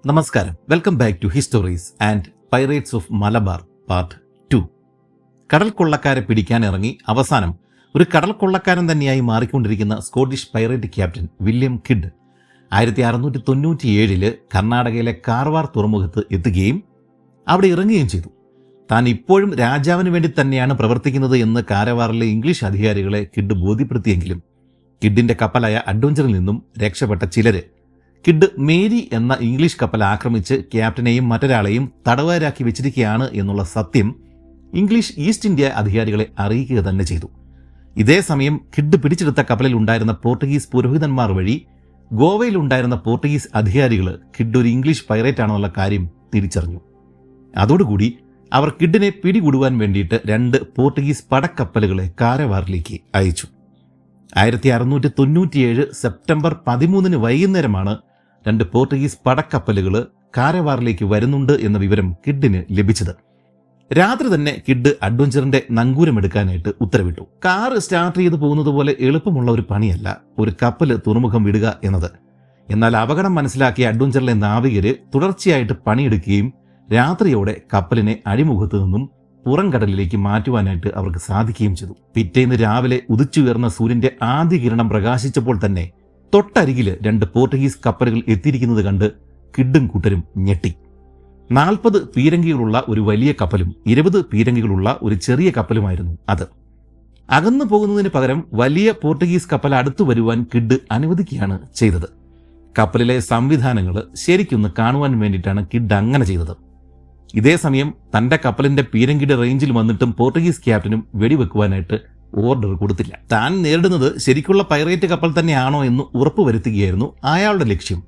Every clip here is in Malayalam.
നമസ്കാരം, welcome back to histories and pirates of Malabar part 2. കടൽ കൊള്ളക്കാരെ പിടിക്കാനിറങ്ങി അവസാനം ഒരു കടൽ കൊള്ളക്കാരൻ തന്നെയായി മാറിക്കൊണ്ടിരിക്കുന്ന Scottish pyrite captain William kid 1697 കർണാടകയിലെ കാർവാർ തുറമുഖത്ത് എത്തുകയും അവിടെ ഇറങ്ങുകയും ചെയ്തു. താൻ ഇപ്പോഴും രാജാവിന് വേണ്ടി തന്നെയാണ് പ്രവർത്തിക്കുന്നത് എന്ന് കാരവാറിലെ ഇംഗ്ലീഷ് അധികാരികളെ കിഡ് ബോധ്യപ്പെടുത്തിയെങ്കിലും കിഡിന്റെ കപ്പലായ അഡ്വഞ്ചറിൽ നിന്നും രക്ഷപ്പെട്ട ചിലര് കിഡ് മേരി എന്ന ഇംഗ്ലീഷ് കപ്പൽ ആക്രമിച്ച് ക്യാപ്റ്റനെയും മറ്റൊരാളെയും തടവുകാരാക്കി വെച്ചിരിക്കുകയാണ് എന്നുള്ള സത്യം ഇംഗ്ലീഷ് ഈസ്റ്റ് ഇന്ത്യ അധികാരികളെ അറിയിക്കുക തന്നെ ചെയ്തു. ഇതേ സമയം കിഡ് പിടിച്ചെടുത്ത കപ്പലിൽ ഉണ്ടായിരുന്ന പോർട്ടുഗീസ് പുരോഹിതന്മാർ വഴി ഗോവയിലുണ്ടായിരുന്ന പോർട്ടുഗീസ് അധികാരികൾ കിഡ് ഒരു ഇംഗ്ലീഷ് പൈറേറ്റ് ആണെന്നുള്ള കാര്യം തിരിച്ചറിഞ്ഞു. അതോടുകൂടി അവർ കിഡിനെ പിടികൂടുവാൻ വേണ്ടിയിട്ട് 2 പോർട്ടുഗീസ് പടക്കപ്പലുകളെ കാരവാറിലേക്ക് അയച്ചു. 1697 സെപ്റ്റംബർ 13 വൈകുന്നേരമാണ് 2 പോർട്ടുഗീസ് പടക്കപ്പലുകൾ കാരവാറിലേക്ക് വരുന്നുണ്ട് എന്ന വിവരം കിഡിന് ലഭിച്ചത്. രാത്രി തന്നെ കിഡ് അഡ്വഞ്ചറിന്റെ നങ്കൂരമെടുക്കാനായിട്ട് ഉത്തരവിട്ടു. കാറ് സ്റ്റാർട്ട് ചെയ്ത് പോകുന്നത് പോലെ എളുപ്പമുള്ള ഒരു പണിയല്ല ഒരു കപ്പല് തുറമുഖം വിടുക എന്നത്. എന്നാൽ അപകടം മനസ്സിലാക്കിയ അഡ്വഞ്ചറിലെ നാവികര് തുടർച്ചയായിട്ട് പണിയെടുക്കുകയും രാത്രിയോടെ കപ്പലിനെ അഴിമുഖത്ത് നിന്നും പുറംകടലിലേക്ക് മാറ്റുവാനായിട്ട് അവർക്ക് സാധിക്കുകയും ചെയ്തു. പിറ്റേന്ന് രാവിലെ ഉദിച്ചുയർന്ന സൂര്യന്റെ ആദ്യ കിരണം പ്രകാശിച്ചപ്പോൾ തന്നെ തൊട്ടരികില് 2 പോർട്ടുഗീസ് കപ്പലുകൾ എത്തിയിരിക്കുന്നത് കണ്ട് കിഡും കൂട്ടരും ഞെട്ടി. 40 പീരങ്കികളുള്ള ഒരു വലിയ കപ്പലും 20 പീരങ്കികളുള്ള ഒരു ചെറിയ കപ്പലുമായിരുന്നു അത്. അകന്നു പോകുന്നതിന് പകരം വലിയ പോർട്ടുഗീസ് കപ്പൽ അടുത്തു വരുവാൻ കിഡ് അനുവദിക്കുകയാണ് ചെയ്തത്. കപ്പലിലെ സംവിധാനങ്ങൾ ശരിക്കൊന്ന് കാണുവാൻ വേണ്ടിയിട്ടാണ് കിഡ് അങ്ങനെ ചെയ്തത്. ഇതേ സമയം തന്റെ കപ്പലിന്റെ പീരങ്കിയുടെ റേഞ്ചിൽ വന്നിട്ടും പോർട്ടുഗീസ് ക്യാപ്റ്റനും വെടിവെക്കുവാനായിട്ട് ഓർഡർ കൊടുത്തില്ല. താൻ നേരിടുന്നത് ശരിക്കുള്ള പൈറേറ്റ് കപ്പൽ തന്നെയാണോ എന്ന് ഉറപ്പുവരുത്തുകയായിരുന്നു അയാളുടെ ലക്ഷ്യം.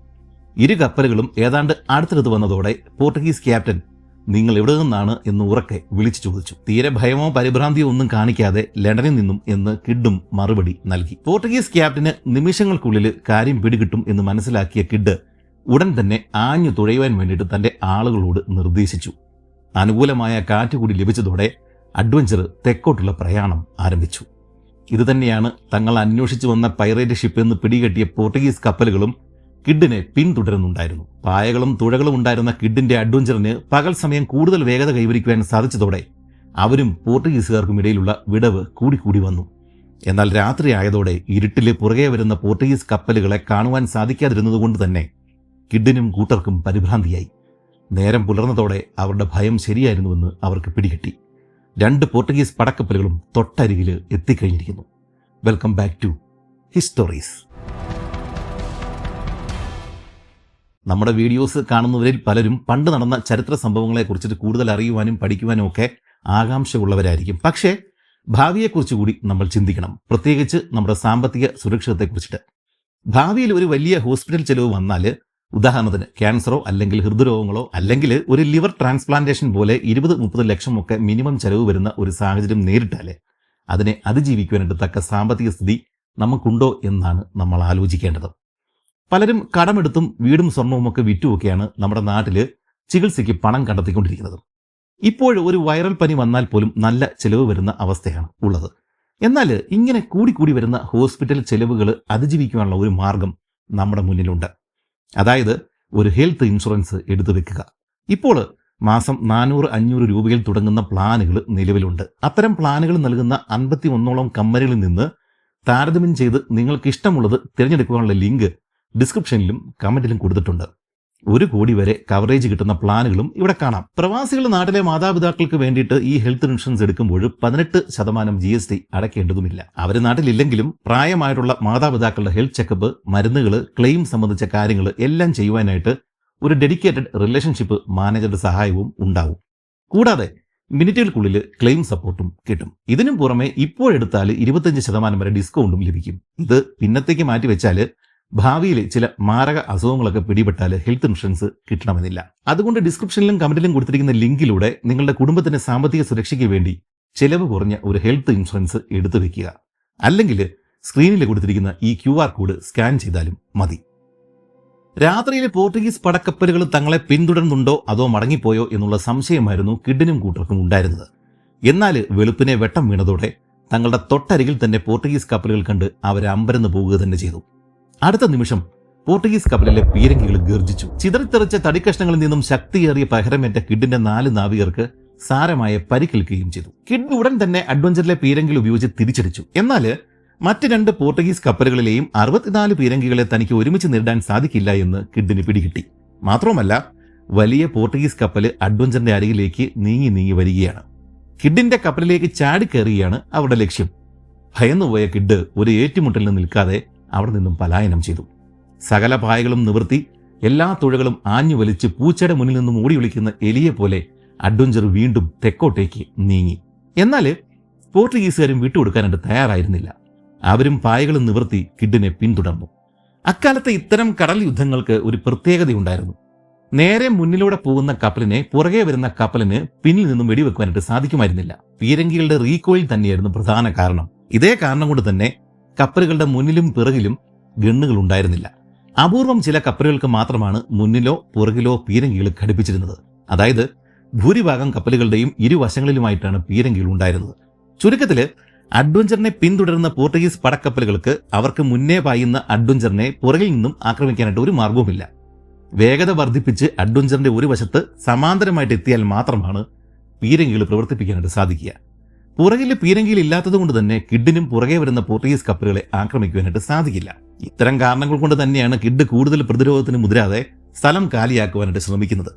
2 കപ്പലുകളും ഏതാണ്ട് അടുത്തടുത്ത് വന്നതോടെ പോർട്ടുഗീസ് ക്യാപ്റ്റൻ നിങ്ങൾ എവിടെ നിന്നാണ് എന്ന് ഉറക്കെ വിളിച്ചു ചോദിച്ചു. തീരെ ഭയമോ പരിഭ്രാന്തിയോ ഒന്നും കാണിക്കാതെ ലണ്ടനിൽ നിന്നും എന്ന് കിഡും മറുപടി നൽകി. പോർട്ടുഗീസ് ക്യാപ്റ്റന് നിമിഷങ്ങൾക്കുള്ളിൽ കാര്യം പിടികിട്ടും എന്ന് മനസ്സിലാക്കിയ കിഡ് ഉടൻ തന്നെ ആഞ്ഞു തുഴയുവാൻ വേണ്ടിയിട്ട് തന്റെ ആളുകളോട് നിർദ്ദേശിച്ചു. അനുകൂലമായ കാറ്റുകൂടി ലഭിച്ചതോടെ അഡ്വഞ്ചർ തെക്കോട്ടുള്ള പ്രയാണം ആരംഭിച്ചു. ഇതുതന്നെയാണ് തങ്ങൾ അന്വേഷിച്ചു വന്ന പൈറേറ്റ് ഷിപ്പ് എന്ന് പിടികെട്ടിയ പോർട്ടുഗീസ് കപ്പലുകളും കിഡിനെ പിന്തുടരുന്നുണ്ടായിരുന്നു. പായകളും തുഴകളും ഉണ്ടായിരുന്ന കിഡിന്റെ അഡ്വഞ്ചറിന് പകൽ സമയം കൂടുതൽ വേഗത കൈവരിക്കുവാൻ സാധിച്ചതോടെ അവരും പോർട്ടുഗീസുകാർക്കും ഇടയിലുള്ള വിടവ് കൂടിക്കൂടി വന്നു. എന്നാൽ രാത്രി ആയതോടെ ഇരുട്ടിലെ പുറകെ വരുന്ന പോർട്ടുഗീസ് കപ്പലുകളെ കാണുവാൻ സാധിക്കാതിരുന്നതുകൊണ്ട് തന്നെ കിഡിനും കൂട്ടർക്കും പരിഭ്രാന്തിയായി. നേരം പുലർന്നതോടെ അവരുടെ ഭയം ശരിയായിരുന്നുവെന്ന് അവർക്ക് പിടികിട്ടി. 2 പോർട്ടുഗീസ് പടക്കപ്പലുകളും തൊട്ടരികിൽ എത്തിക്കഴിഞ്ഞിരിക്കുന്നു. Welcome back to histories. നമ്മുടെ വീഡിയോസ് കാണുന്നവരിൽ പലരും പണ്ട് നടന്ന ചരിത്ര സംഭവങ്ങളെക്കുറിച്ചിട്ട് കൂടുതൽ അറിയുവാനും പഠിക്കുവാനും ഒക്കെ ആകാംക്ഷയുള്ളവരായിരിക്കും. പക്ഷേ ഭാവിയെക്കുറിച്ച് കൂടി നമ്മൾ ചിന്തിക്കണം, പ്രത്യേകിച്ച് നമ്മുടെ സാമ്പത്തിക സുരക്ഷിതത്വത്തെക്കുറിച്ചിട്ട്. ഭാവിയിൽ ഒരു വലിയ ഹോസ്പിറ്റൽ ചെലവ് വന്നാൽ, ഉദാഹരണത്തിന് ക്യാൻസറോ അല്ലെങ്കിൽ ഹൃദ്രോഗങ്ങളോ അല്ലെങ്കിൽ ഒരു ലിവർ ട്രാൻസ്പ്ലാന്റേഷൻ പോലെ 20-30 ലക്ഷമൊക്കെ മിനിമം ചെലവ് വരുന്ന ഒരു സാഹചര്യം നേരിട്ടാൽ അതിനെ അതിജീവിക്കുവാനായിട്ട് തക്ക സാമ്പത്തിക സ്ഥിതി നമുക്കുണ്ടോ എന്നാണ് നമ്മൾ ആലോചിക്കേണ്ടത്. പലരും കടമെടുത്തും വീടും സ്വർണവും ഒക്കെ വിറ്റുമൊക്കെയാണ് നമ്മുടെ നാട്ടിൽ ചികിത്സയ്ക്ക് പണം കണ്ടെത്തിക്കൊണ്ടിരിക്കുന്നത്. ഇപ്പോഴും ഒരു വൈറൽ പനി വന്നാൽ പോലും നല്ല ചെലവ് വരുന്ന അവസ്ഥയാണ് ഉള്ളത്. എന്നാൽ ഇങ്ങനെ കൂടിക്കൂടി വരുന്ന ഹോസ്പിറ്റൽ ചെലവുകൾ അതിജീവിക്കുവാനുള്ള ഒരു മാർഗം നമ്മുടെ മുന്നിലുണ്ട്. അതായത് ഒരു ഹെൽത്ത് ഇൻഷുറൻസ് എടുത്തു വെക്കുക. ഇപ്പോൾ മാസം 400-500 രൂപയിൽ തുടങ്ങുന്ന പ്ലാനുകൾ നിലവിലുണ്ട്. അത്തരം പ്ലാനുകൾ നൽകുന്ന 51ഓളം കമ്പനികളിൽ നിന്ന് താരതമ്യം ചെയ്ത് നിങ്ങൾക്ക് ഇഷ്ടമുള്ളത് തിരഞ്ഞെടുക്കുവാനുള്ള ലിങ്ക് ഡിസ്ക്രിപ്ഷനിലും കമന്റിലും കൊടുത്തിട്ടുണ്ട്. 1 കോടി വരെ കവറേജ് കിട്ടുന്ന പ്ലാനുകളും ഇവിടെ കാണാം. പ്രവാസികൾ നാട്ടിലെ മാതാപിതാക്കൾക്ക് വേണ്ടിയിട്ട് ഈ ഹെൽത്ത് ഇൻഷുറൻസ് എടുക്കുമ്പോൾ 18% GST അടയ്ക്കേണ്ടതുമില്ല. അവർ നാട്ടിലില്ലെങ്കിലും പ്രായമായിട്ടുള്ള മാതാപിതാക്കളുടെ ഹെൽത്ത് ചെക്കപ്പ്, മരുന്നുകൾ, ക്ലെയിം സംബന്ധിച്ച കാര്യങ്ങൾ എല്ലാം ചെയ്യുവാനായിട്ട് ഒരു ഡെഡിക്കേറ്റഡ് റിലേഷൻഷിപ്പ് മാനേജറുടെ സഹായവും ഉണ്ടാവും. കൂടാതെ മിനിറ്റുകൾക്കുള്ളിൽ ക്ലെയിം സപ്പോർട്ടും കിട്ടും. ഇതിനും പുറമെ ഇപ്പോഴെടുത്താൽ 25% വരെ ഡിസ്കൗണ്ടും ലഭിക്കും. ഇത് പിന്നത്തേക്ക് മാറ്റിവെച്ചാൽ ഭാവിയിൽ ചില മാരക അസുഖങ്ങളൊക്കെ പിടിപെട്ടാൽ ഹെൽത്ത് ഇൻഷുറൻസ് കിട്ടണമെന്നില്ല. അതുകൊണ്ട് ഡിസ്ക്രിപ്ഷനിലും കമന്റിലും കൊടുത്തിരിക്കുന്ന ലിങ്കിലൂടെ നിങ്ങളുടെ കുടുംബത്തിന്റെ സാമ്പത്തിക സുരക്ഷയ്ക്ക് വേണ്ടി ചെലവ് കുറഞ്ഞ ഒരു ഹെൽത്ത് ഇൻഷുറൻസ് എടുത്തു വെക്കുക. അല്ലെങ്കിൽ സ്ക്രീനിൽ കൊടുത്തിരിക്കുന്ന ഈ QR കോഡ് സ്കാൻ ചെയ്താലും മതി. രാത്രിയിലെ പോർട്ടുഗീസ് പടക്കപ്പലുകൾ തങ്ങളെ പിന്തുടരുന്നുണ്ടോ അതോ മടങ്ങിപ്പോയോ എന്നുള്ള സംശയമായിരുന്നു കിഡിനും കൂട്ടർക്കും ഉണ്ടായിരുന്നത്. എന്നാൽ വെളുപ്പിനെ വെട്ടം വീണതോടെ തങ്ങളുടെ തൊട്ടരികിൽ തന്നെ പോർട്ടുഗീസ് കപ്പലുകൾ കണ്ട് അവർ അമ്പരന്ന് പോവുക തന്നെ ചെയ്തു. അടുത്ത നിമിഷം പോർട്ടുഗീസ് കപ്പലിലെ പീരങ്കികൾ ഗർജിച്ചു. ചിതറിത്തെറിച്ച തടിക്കഷ്ണങ്ങളിൽ നിന്നും ശക്തിയേറിയ പ്രഹരമേറ്റ കിഡിന്റെ 4 നാവികർക്ക് സാരമായ പരിക്കേൽക്കുകയും ചെയ്തു. കിഡ് ഉടൻ തന്നെ അഡ്വഞ്ചറിലെ പീരങ്കികൾ ഉപയോഗിച്ച് തിരിച്ചടിച്ചു. എന്നാൽ മറ്റ് 2 പോർട്ടുഗീസ് കപ്പലുകളിലെയും 64 പീരങ്കികളെ തനിക്ക് ഒരുമിച്ച് നേരിടാൻ സാധിക്കില്ല എന്ന് കിഡിന് പിടികിട്ടി. മാത്രവുമല്ല, വലിയ പോർട്ടുഗീസ് കപ്പല് അഡ്വഞ്ചറിന്റെ അരികിലേക്ക് നീങ്ങി വരികയാണ്. കിഡിന്റെ കപ്പലിലേക്ക് ചാടിക്കയറുകയാണ് അവരുടെ ലക്ഷ്യം. ഭയന്നുപോയ കിഡ് ഒരു ഏറ്റുമുട്ടലിന് നിൽക്കാതെ അവിടെ നിന്നും പലായനം ചെയ്തു. സകല പായകളും നിവർത്തി എല്ലാ തുഴകളും ആഞ്ഞു വലിച്ച് പൂച്ചയുടെ മുന്നിൽ നിന്നും ഓടി വിളിക്കുന്ന എലിയെ പോലെ അഡ്വഞ്ചർ വീണ്ടും തെക്കോട്ടേക്ക് നീങ്ങി. എന്നാൽ പോർട്ടുഗീസുകാരും വിട്ടുകൊടുക്കാനായിട്ട് തയ്യാറായിരുന്നില്ല. അവരും പായകളും നിവർത്തി കിഡിനെ പിന്തുടർന്നു. അക്കാലത്തെ ഇത്തരം കടൽ യുദ്ധങ്ങൾക്ക് ഒരു പ്രത്യേകതയുണ്ടായിരുന്നു. നേരെ മുന്നിലൂടെ പോകുന്ന കപ്പലിനെ പുറകെ വരുന്ന കപ്പലിന് പിന്നിൽ നിന്നും വെടിവെക്കുവാനായിട്ട് സാധിക്കുമായിരുന്നില്ല. പീരങ്കികളുടെ റീകോയിൽ തന്നെയായിരുന്നു പ്രധാന കാരണം. ഇതേ കാരണം കൊണ്ട് തന്നെ കപ്പലുകളുടെ മുന്നിലും പിറകിലും ഗണ്ണുകൾ ഉണ്ടായിരുന്നില്ല. അപൂർവം ചില കപ്പലുകൾക്ക് മാത്രമാണ് മുന്നിലോ പുറകിലോ പീരങ്കികൾ ഘടിപ്പിച്ചിരുന്നത്. അതായത് ഭൂരിഭാഗം കപ്പലുകളുടെയും ഇരുവശങ്ങളിലുമായിട്ടാണ് പീരങ്കികൾ ഉണ്ടായിരുന്നത്. ചുരുക്കത്തില് അഡ്വഞ്ചറിനെ പിന്തുടരുന്ന പോർട്ടുഗീസ് പടക്കപ്പലുകൾക്ക് അവർക്ക് മുന്നേ പായുന്ന അഡ്വഞ്ചറിനെ പുറകിൽ നിന്നും ആക്രമിക്കാനായിട്ട് ഒരു മാർഗവുമില്ല. വേഗത വർദ്ധിപ്പിച്ച് അഡ്വഞ്ചറിന്റെ ഒരു വശത്ത് സമാന്തരമായിട്ട് എത്തിയാൽ മാത്രമാണ് പീരങ്കികൾ പ്രവർത്തിപ്പിക്കാനായിട്ട് സാധിക്കുക. പുറകിൽ പീരങ്കിയിൽ ഇല്ലാത്തതുകൊണ്ട് തന്നെ കിഡിനും പുറകെ വരുന്ന പോർട്ടുഗീസ് കപ്പലുകളെ ആക്രമിക്കുവാനായിട്ട് സാധിക്കില്ല. ഇത്തരം കാരണങ്ങൾ കൊണ്ട് തന്നെയാണ് കിഡ് കൂടുതൽ പ്രതിരോധത്തിന് മുതിരാതെ സ്ഥലം കാലിയാക്കുവാനായിട്ട് ശ്രമിക്കുന്നത്.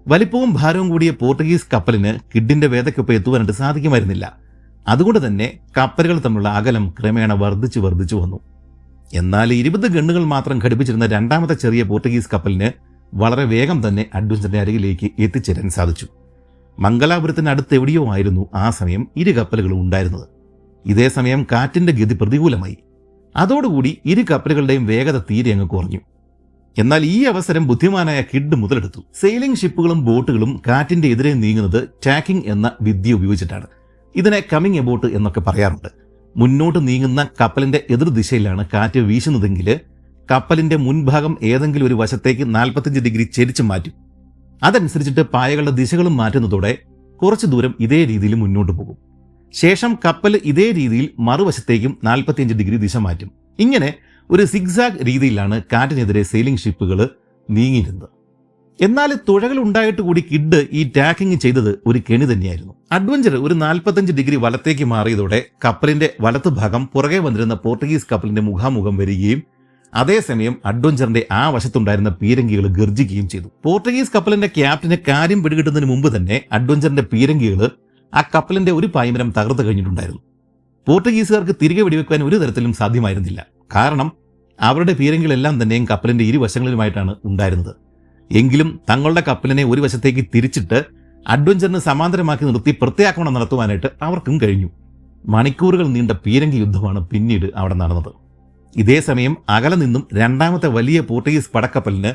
വലിപ്പവും ഭാരവും കൂടിയ പോർട്ടുഗീസ് കപ്പലിന് കിഡിന്റെ വേദയ്ക്കൊപ്പം എത്തുവാനായിട്ട് സാധിക്കുമായിരുന്നില്ല. അതുകൊണ്ട് തന്നെ കപ്പലുകൾ തമ്മിലുള്ള അകലം ക്രമേണ വർദ്ധിച്ചു വന്നു. എന്നാൽ 20 ഗണ്ണുകൾ മാത്രം ഘടിപ്പിച്ചിരുന്ന രണ്ടാമത്തെ ചെറിയ പോർട്ടുഗീസ് കപ്പലിന് വളരെ വേഗം തന്നെ അഡ്വഞ്ചറിന്റെ അരികിലേക്ക് എത്തിച്ചേരാൻ സാധിച്ചു. മംഗലാപുരത്തിന് അടുത്ത് എവിടെയോ ആയിരുന്നു ആ സമയം 2 കപ്പലുകളും ഉണ്ടായിരുന്നത്. ഇതേ സമയം കാറ്റിന്റെ ഗതി പ്രതികൂലമായി. അതോടുകൂടി 2 കപ്പലുകളുടെയും വേഗത തീരെ അങ്ങ് കുറഞ്ഞു. എന്നാൽ ഈ അവസരം ബുദ്ധിമാനായ കിഡ് മുതലെടുത്തു. സെയിലിംഗ് ഷിപ്പുകളും ബോട്ടുകളും കാറ്റിന്റെ എതിരെ നീങ്ങുന്നത് ടാക്കിംഗ് എന്ന വിദ്യ ഉപയോഗിച്ചിട്ടാണ്. ഇതിനെ കമ്മിങ് എബോട്ട് എന്നൊക്കെ പറയാറുണ്ട്. മുന്നോട്ട് നീങ്ങുന്ന കപ്പലിന്റെ എതിർദിശയിലാണ് കാറ്റ് വീശുന്നതെങ്കിൽ കപ്പലിന്റെ മുൻഭാഗം ഏതെങ്കിലും ഒരു വശത്തേക്ക് 45 ഡിഗ്രി ചെരിച്ചു മാറ്റും. അതനുസരിച്ചിട്ട് പായകളുടെ ദിശകളും മാറ്റുന്നതോടെ കുറച്ചു ദൂരം ഇതേ രീതിയിൽ മുന്നോട്ട് പോകും. ശേഷം കപ്പൽ ഇതേ രീതിയിൽ മറുവശത്തേക്കും 45 ഡിഗ്രി ദിശ മാറ്റും. ഇങ്ങനെ ഒരു സിഗ്സാഗ് രീതിയിലാണ് കാറ്റിനെതിരെ സെയിലിംഗ് ഷിപ്പുകൾ നീങ്ങിയിരുന്നത്. എന്നാൽ തുഴകൾ ഉണ്ടായിട്ട് കൂടി കിഡ് ഈ ടാക്കിംഗ് ചെയ്തത് ഒരു കെണി തന്നെയായിരുന്നു. അഡ്വഞ്ചർ ഒരു 45 ഡിഗ്രി വലത്തേക്ക് മാറിയതോടെ കപ്പലിന്റെ വലത്ത് ഭാഗം പുറകെ വന്നിരുന്ന പോർട്ടുഗീസ് കപ്പലിന്റെ മുഖാമുഖം വരികയും അതേസമയം അഡ്വഞ്ചറിന്റെ ആ വശത്തുണ്ടായിരുന്ന പീരങ്കികൾ ഗർജിക്കുകയും ചെയ്തു. പോർട്ടുഗീസ് കപ്പലിന്റെ ക്യാപ്റ്റന് കാര്യം പിടികിട്ടുന്നതിന് മുമ്പ് തന്നെ അഡ്വഞ്ചറിന്റെ പീരങ്കികൾ ആ കപ്പലിന്റെ ഒരു പായ്മരം തകർത്ത് കഴിഞ്ഞിട്ടുണ്ടായിരുന്നു. പോർട്ടുഗീസുകാർക്ക് തിരികെ വെടിവെക്കാൻ ഒരു തരത്തിലും സാധ്യമായിരുന്നില്ല. കാരണം അവരുടെ പീരങ്കികളെല്ലാം തന്നെയും കപ്പലിന്റെ ഇരുവശങ്ങളിലുമായിട്ടാണ് ഉണ്ടായിരുന്നത്. എങ്കിലും തങ്ങളുടെ കപ്പലിനെ ഒരു വശത്തേക്ക് തിരിച്ചിട്ട് അഡ്വഞ്ചറിന് സമാന്തരമാക്കി നിർത്തി പ്രത്യാക്രമണം നടത്തുവാനായിട്ട് അവർക്കും കഴിഞ്ഞു. മണിക്കൂറുകൾ നീണ്ട പീരങ്കി യുദ്ധമാണ് പിന്നീട് അവിടെ നടന്നത്. ഇതേ സമയം അകലെ നിന്നും രണ്ടാമത്തെ വലിയ പോർട്ടുഗീസ് പടക്കപ്പലിന്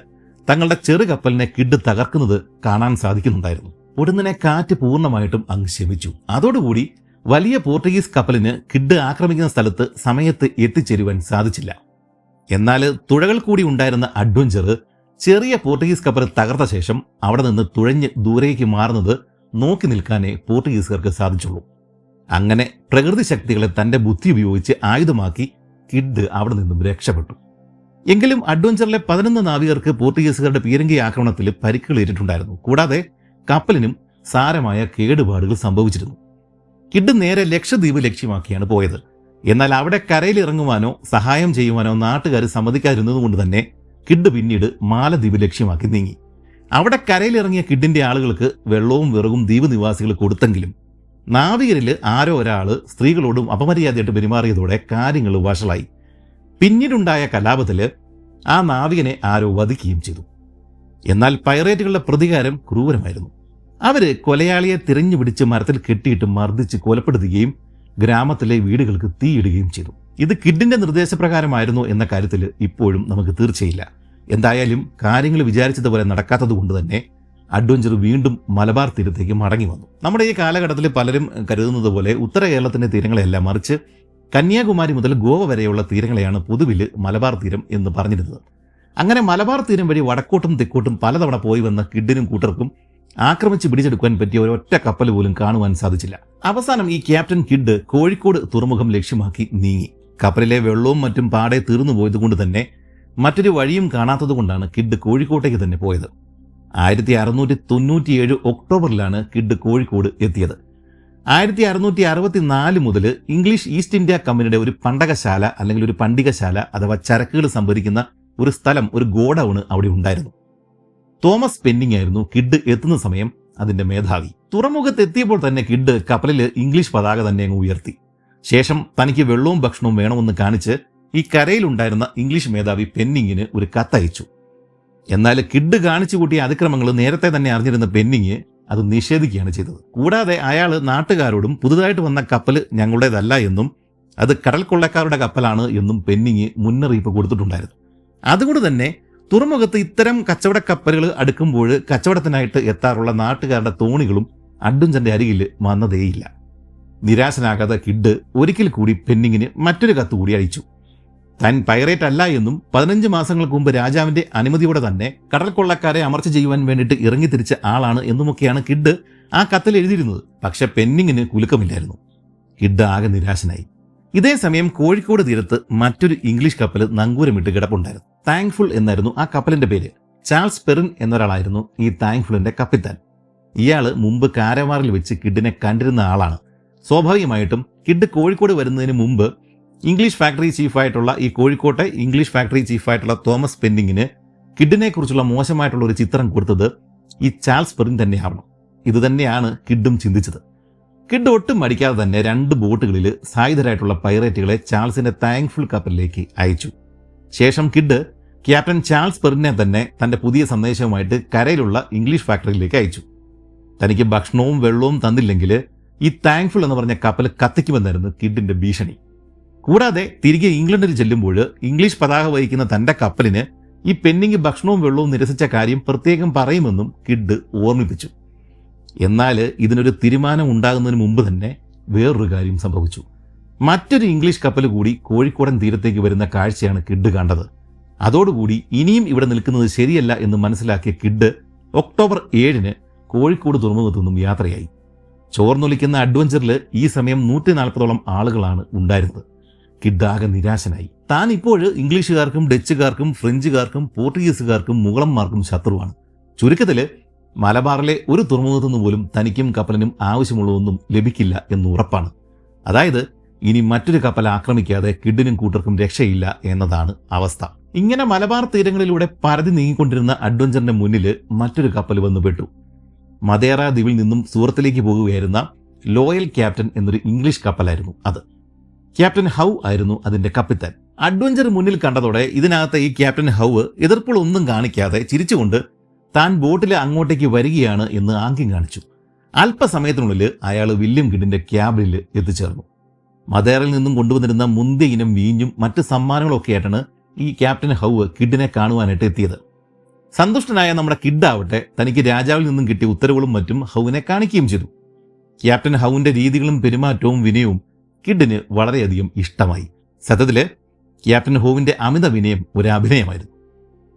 തങ്ങളുടെ ചെറു കപ്പലിനെ കിഡ് തകർക്കുന്നത് കാണാൻ സാധിക്കുന്നുണ്ടായിരുന്നു. ഉടനെ കാറ്റ് പൂർണ്ണമായിട്ടും അങ്ങ് ശമിച്ചു. അതോടുകൂടി വലിയ പോർട്ടുഗീസ് കപ്പലിന് കിഡ് ആക്രമിക്കുന്ന സ്ഥലത്ത് സമയത്ത് എത്തിച്ചേരുവാൻ സാധിച്ചില്ല. എന്നാൽ തുഴകൾ കൂടി ഉണ്ടായിരുന്ന അഡ്വഞ്ചർ ചെറിയ പോർട്ടുഗീസ് കപ്പൽ തകർത്ത ശേഷം അവിടെ നിന്ന് തുഴഞ്ഞ് ദൂരേക്ക് മാറുന്നത് നോക്കി നിൽക്കാനേ പോർട്ടുഗീസുകാർക്ക് സാധിച്ചുള്ളൂ. അങ്ങനെ പ്രകൃതി ശക്തികളെ തന്റെ ബുദ്ധി ഉപയോഗിച്ച് ആയുധമാക്കി കിഡ് അവിടെ നിന്നും രക്ഷപ്പെട്ടു. എങ്കിലും അഡ്വഞ്ചറിലെ 11 നാവികർക്ക് പോർട്ടുഗീസുകാരുടെ പീരങ്കി ആക്രമണത്തിൽ പരിക്കുകളേറ്റിട്ടുണ്ടായിരുന്നു. കൂടാതെ കപ്പലിനും സാരമായ കേടുപാടുകൾ സംഭവിച്ചിരുന്നു. കിഡ് നേരെ ലക്ഷദ്വീപ് ലക്ഷ്യമാക്കിയാണ് പോയത്. എന്നാൽ അവിടെ കരയിലിറങ്ങുവാനോ സഹായം ചെയ്യുവാനോ നാട്ടുകാർ സമ്മതിക്കാതിരുന്നതുകൊണ്ട് തന്നെ കിഡ് പിന്നീട് മാലദ്വീപ് ലക്ഷ്യമാക്കി നീങ്ങി. അവിടെ കരയിലിറങ്ങിയ കിഡിന്റെ ആളുകൾക്ക് വെള്ളവും വിറകും ദ്വീപ് നിവാസികൾ കൊടുത്തെങ്കിലും നാവികരിൽ ആരോ ഒരാള് സ്ത്രീകളോടും അപമര്യാദയായിട്ട് പെരുമാറിയതോടെ കാര്യങ്ങൾ വഷളായി. പിന്നീടുണ്ടായ കലാപത്തില് ആ നാവികനെ ആരോ വധിക്കുകയും ചെയ്തു. എന്നാൽ പൈറേറ്റുകളുടെ പ്രതികാരം ക്രൂരമായിരുന്നു. അവര് കൊലയാളിയെ തിരഞ്ഞു പിടിച്ച് മരത്തിൽ കെട്ടിയിട്ട് മർദ്ദിച്ച് കൊലപ്പെടുത്തുകയും ഗ്രാമത്തിലെ വീടുകൾക്ക് തീയിടുകയും ചെയ്തു. ഇത് കിഡിന്റെ നിർദ്ദേശപ്രകാരമായിരുന്നു എന്ന കാര്യത്തിൽ ഇപ്പോഴും നമുക്ക് തീർച്ചയില്ല. എന്തായാലും കാര്യങ്ങൾ വിചാരിച്ചതുപോലെ നടക്കാത്തത് കൊണ്ട് തന്നെ അഡ്വഞ്ചർ വീണ്ടും മലബാർ തീരത്തേക്ക് മടങ്ങി വന്നു. നമ്മുടെ ഈ കാലഘട്ടത്തിൽ പലരും കരുതുന്നത് പോലെ ഉത്തര കേരളത്തിന്റെ തീരങ്ങളെയല്ല, മറിച്ച് കന്യാകുമാരി മുതൽ ഗോവ വരെയുള്ള തീരങ്ങളെയാണ് പൊതുവിൽ മലബാർ തീരം എന്ന് പറഞ്ഞിരുന്നത്. അങ്ങനെ മലബാർ തീരം വഴി വടക്കോട്ടും തെക്കോട്ടും പലതവണ പോയി വന്ന കിഡിനും കൂട്ടർക്കും ആക്രമിച്ച് പിടിച്ചെടുക്കാൻ പറ്റിയ ഒരൊറ്റ കപ്പൽ പോലും കാണുവാൻ സാധിച്ചില്ല. അവസാനം ഈ ക്യാപ്റ്റൻ കിഡ് കോഴിക്കോട് തുറമുഖം ലക്ഷ്യമാക്കി നീങ്ങി. കപ്പലിലെ വെള്ളവും മറ്റും പാടെ തീർന്നു പോയതുകൊണ്ട് തന്നെ മറ്റൊരു വഴിയും കാണാത്തതുകൊണ്ടാണ് കിഡ് കോഴിക്കോട്ടേക്ക് തന്നെ പോയത്. 1697 ഒക്ടോബറിലാണ് കിഡ് കോഴിക്കോട് എത്തിയത്. 1664 മുതൽ ഇംഗ്ലീഷ് ഈസ്റ്റ് ഇന്ത്യ കമ്പനിയുടെ ഒരു പണ്ടകശാല അല്ലെങ്കിൽ ഒരു പണ്ടികശാല അഥവാ ചരക്കുകൾ സംഭരിക്കുന്ന ഒരു സ്ഥലം, ഒരു ഗോഡൌണ് അവിടെ ഉണ്ടായിരുന്നു. തോമസ് പെന്നിങ് ആയിരുന്നു കിഡ് എത്തുന്ന സമയം അതിന്റെ മേധാവി. തുറമുഖത്ത് എത്തിയപ്പോൾ തന്നെ കിഡ് കപ്പലിൽ ഇംഗ്ലീഷ് പതാക തന്നെ അങ്ങ് ഉയർത്തി. ശേഷം തനിക്ക് വെള്ളവും ഭക്ഷണവും വേണമെന്ന് കാണിച്ച് ഈ കരയിലുണ്ടായിരുന്ന ഇംഗ്ലീഷ് മേധാവി പെന്നിങ്ങിന് ഒരു കത്തയച്ചു. എന്നാൽ കിഡ് കാണിച്ചു കൂട്ടിയ അതിക്രമങ്ങൾ നേരത്തെ തന്നെ അറിഞ്ഞിരുന്ന പെന്നിങ് അത് നിഷേധിക്കുകയാണ് ചെയ്തത്. കൂടാതെ അയാൾ നാട്ടുകാരോടും പുതുതായിട്ട് വന്ന കപ്പൽ ഞങ്ങളുടേതല്ല എന്നും അത് കടൽ കൊള്ളക്കാരുടെ കപ്പലാണ് എന്നും പെന്നിങ് മുന്നറിയിപ്പ് കൊടുത്തിട്ടുണ്ടായിരുന്നു. അതുകൊണ്ട് തന്നെ തുറമുഖത്ത് ഇത്തരം കച്ചവട കപ്പലുകൾ അടുക്കുമ്പോൾ കച്ചവടത്തിനായിട്ട് എത്താറുള്ള നാട്ടുകാരുടെ തോണികളും അഡ്വഞ്ചറിന്റെ അരികിൽ വന്നതേയില്ല. നിരാശനാകാതെ കിഡ് ഒരിക്കൽ കൂടി പെന്നിങ്ങിന് മറ്റൊരു കത്ത് കൂടി അയച്ചു. താൻ പൈറേറ്റ് അല്ല എന്നും 15 മാസങ്ങൾക്ക് മുമ്പ് രാജാവിന്റെ അനുമതിയോടെ തന്നെ കടൽ കൊള്ളക്കാരെ അമർച്ച ചെയ്യുവാൻ വേണ്ടിയിട്ട് ഇറങ്ങിത്തിരിച്ച ആളാണ് എന്നുമൊക്കെയാണ് കിഡ് ആ കത്തിൽ എഴുതിയിരുന്നത്. പക്ഷെ പെന്നിങ്ങിന് കുലുക്കമില്ലായിരുന്നു. കിഡ് ആകെ നിരാശനായി. ഇതേ സമയം കോഴിക്കോട് തീരത്ത് മറ്റൊരു ഇംഗ്ലീഷ് കപ്പൽ നങ്കൂരമിട്ട് കിടപ്പുണ്ടായിരുന്നു. താങ്ക്ഫുൾ എന്നായിരുന്നു ആ കപ്പലിന്റെ പേര്. ചാൾസ് പെറിൻ എന്നൊരാളായിരുന്നു ഈ താങ്ക്ഫുളിന്റെ കപ്പിത്താൻ. ഇയാൾ മുമ്പ് കാരവാറിൽ വെച്ച് കിഡിനെ കണ്ടിരുന്ന ആളാണ്. സ്വാഭാവികമായിട്ടും കിഡ് കോഴിക്കോട് വരുന്നതിന് മുമ്പ് ഇംഗ്ലീഷ് ഫാക്ടറി ചീഫായിട്ടുള്ള ഈ കോഴിക്കോട്ടെ ഇംഗ്ലീഷ് ഫാക്ടറി ചീഫായിട്ടുള്ള തോമസ് പെന്നിങ്ങിന് കിഡിനെ കുറിച്ചുള്ള മോശമായിട്ടുള്ള ഒരു ചിത്രം കൊടുത്തത് ഈ ചാൾസ് പെറിൻ തന്നെയാവണം. ഇത് തന്നെയാണ് കിഡും ചിന്തിച്ചത്. കിഡ് ഒട്ടും മടിക്കാതെ തന്നെ 2 ബോട്ടുകളിൽ സായുധരായിട്ടുള്ള പൈറേറ്റുകളെ ചാൾസിന്റെ താങ്ക്ഫുൾ കപ്പലിലേക്ക് അയച്ചു. ശേഷം കിഡ് ക്യാപ്റ്റൻ ചാൾസ് പെറിനെ തന്നെ തന്റെ പുതിയ സന്ദേശവുമായിട്ട് കരയിലുള്ള ഇംഗ്ലീഷ് ഫാക്ടറിയിലേക്ക് അയച്ചു. തനിക്ക് ഭക്ഷണവും വെള്ളവും തന്നില്ലെങ്കിൽ ഈ താങ്ക്ഫുൾ എന്ന് പറഞ്ഞ കപ്പൽ കത്തിക്കുമെന്നായിരുന്നു കിഡിന്റെ ഭീഷണി. കൂടാതെ തിരികെ ഇംഗ്ലണ്ടിൽ ചെല്ലുമ്പോൾ ഇംഗ്ലീഷ് പതാക വഹിക്കുന്ന തന്റെ കപ്പലിന് ഈ പെന്നിങ് ഭക്ഷണവും വെള്ളവും നിരസിച്ച കാര്യം പ്രത്യേകം പറയുമെന്നും കിഡ് ഓർമ്മിപ്പിച്ചു. എന്നാൽ ഇതിനൊരു തീരുമാനം ഉണ്ടാകുന്നതിന് മുമ്പ് തന്നെ വേറൊരു കാര്യം സംഭവിച്ചു. മറ്റൊരു ഇംഗ്ലീഷ് കപ്പൽ കൂടി കോഴിക്കോടൻ തീരത്തേക്ക് വരുന്ന കാഴ്ചയാണ് കിഡ് കണ്ടത്. അതോടുകൂടി ഇനിയും ഇവിടെ നിൽക്കുന്നത് ശരിയല്ല എന്ന് മനസ്സിലാക്കിയ കിഡ് ഒക്ടോബർ 7 കോഴിക്കോട് തുറമുഖത്തു നിന്നും യാത്രയായി. ചോർന്നൊലിക്കുന്ന അഡ്വഞ്ചറിൽ ഈ സമയം 140ഓളം ആളുകളാണ് ഉണ്ടായിരുന്നത്. കിഡ് ആകെ നിരാശനായി. താൻ ഇപ്പോൾ ഇംഗ്ലീഷുകാർക്കും ഡച്ചുകാർക്കും ഫ്രഞ്ചുകാർക്കും പോർട്ടുഗീസുകാർക്കും മുഗളന്മാർക്കും ശത്രുവാണ്. ചുരുക്കത്തില് മലബാറിലെ ഒരു തുറമുഖത്തു നിന്ന് പോലും തനിക്കും കപ്പലിനും ആവശ്യമുള്ളതൊന്നും ലഭിക്കില്ല എന്ന് ഉറപ്പാണ്. അതായത് ഇനി മറ്റൊരു കപ്പൽ ആക്രമിക്കാതെ കിഡിനും കൂട്ടർക്കും രക്ഷയില്ല എന്നതാണ് അവസ്ഥ. ഇങ്ങനെ മലബാർ തീരങ്ങളിലൂടെ പരതി നീങ്ങിക്കൊണ്ടിരുന്ന അഡ്വഞ്ചറിന്റെ മുന്നിൽ മറ്റൊരു കപ്പൽ വന്നു പെട്ടു. മദേറ ദ്വീപിൽ നിന്നും സൂറത്തിലേക്ക് പോകുകയായിരുന്ന ലോയൽ ക്യാപ്റ്റൻ എന്നൊരു ഇംഗ്ലീഷ് കപ്പലായിരുന്നു അത്. ക്യാപ്റ്റൻ ഹൗ ആയിരുന്നു അതിന്റെ കപ്പിത്താൻ. അഡ്വഞ്ചർ മുന്നിൽ കണ്ടതോടെ ഇതിനകത്ത് ഈ ക്യാപ്റ്റൻ ഹൗ എതിർപ്പുകളൊന്നും കാണിക്കാതെ ചിരിച്ചുകൊണ്ട് താൻ ബോട്ടിൽ അങ്ങോട്ടേക്ക് വരികയാണ് എന്ന് ആംഗ്യം കാണിച്ചു. അല്പസമയത്തിനുള്ളിൽ അയാൾ വില്യം കിഡിന്റെ ക്യാബിനിൽ എത്തിച്ചേർന്നു. മദേറയിൽ നിന്നും കൊണ്ടുവന്നിരുന്ന മുന്തിയ ഇനം വീഞ്ഞും മറ്റ് സമ്മാനങ്ങളൊക്കെ ആയിട്ടാണ് ഈ ക്യാപ്റ്റൻ ഹൗ കിഡിനെ കാണുവാനായിട്ട് എത്തിയത്. സന്തുഷ്ടനായ നമ്മുടെ കിഡാവട്ടെ തനിക്ക് രാജാവിൽ നിന്നും കിട്ടിയ ഉത്തരവുകളും മറ്റും ഹൗവിനെ കാണിക്കുകയും ചെയ്തു. ക്യാപ്റ്റൻ ഹൗവിന്റെ രീതികളും പെരുമാറ്റവും വിനയവും കിഡിന് വളരെയധികം ഇഷ്ടമായി. സത്യത്തില് ക്യാപ്റ്റൻ ഹൗവിന്റെ അമിത വിനയം ഒരു അഭിനയമായിരുന്നു.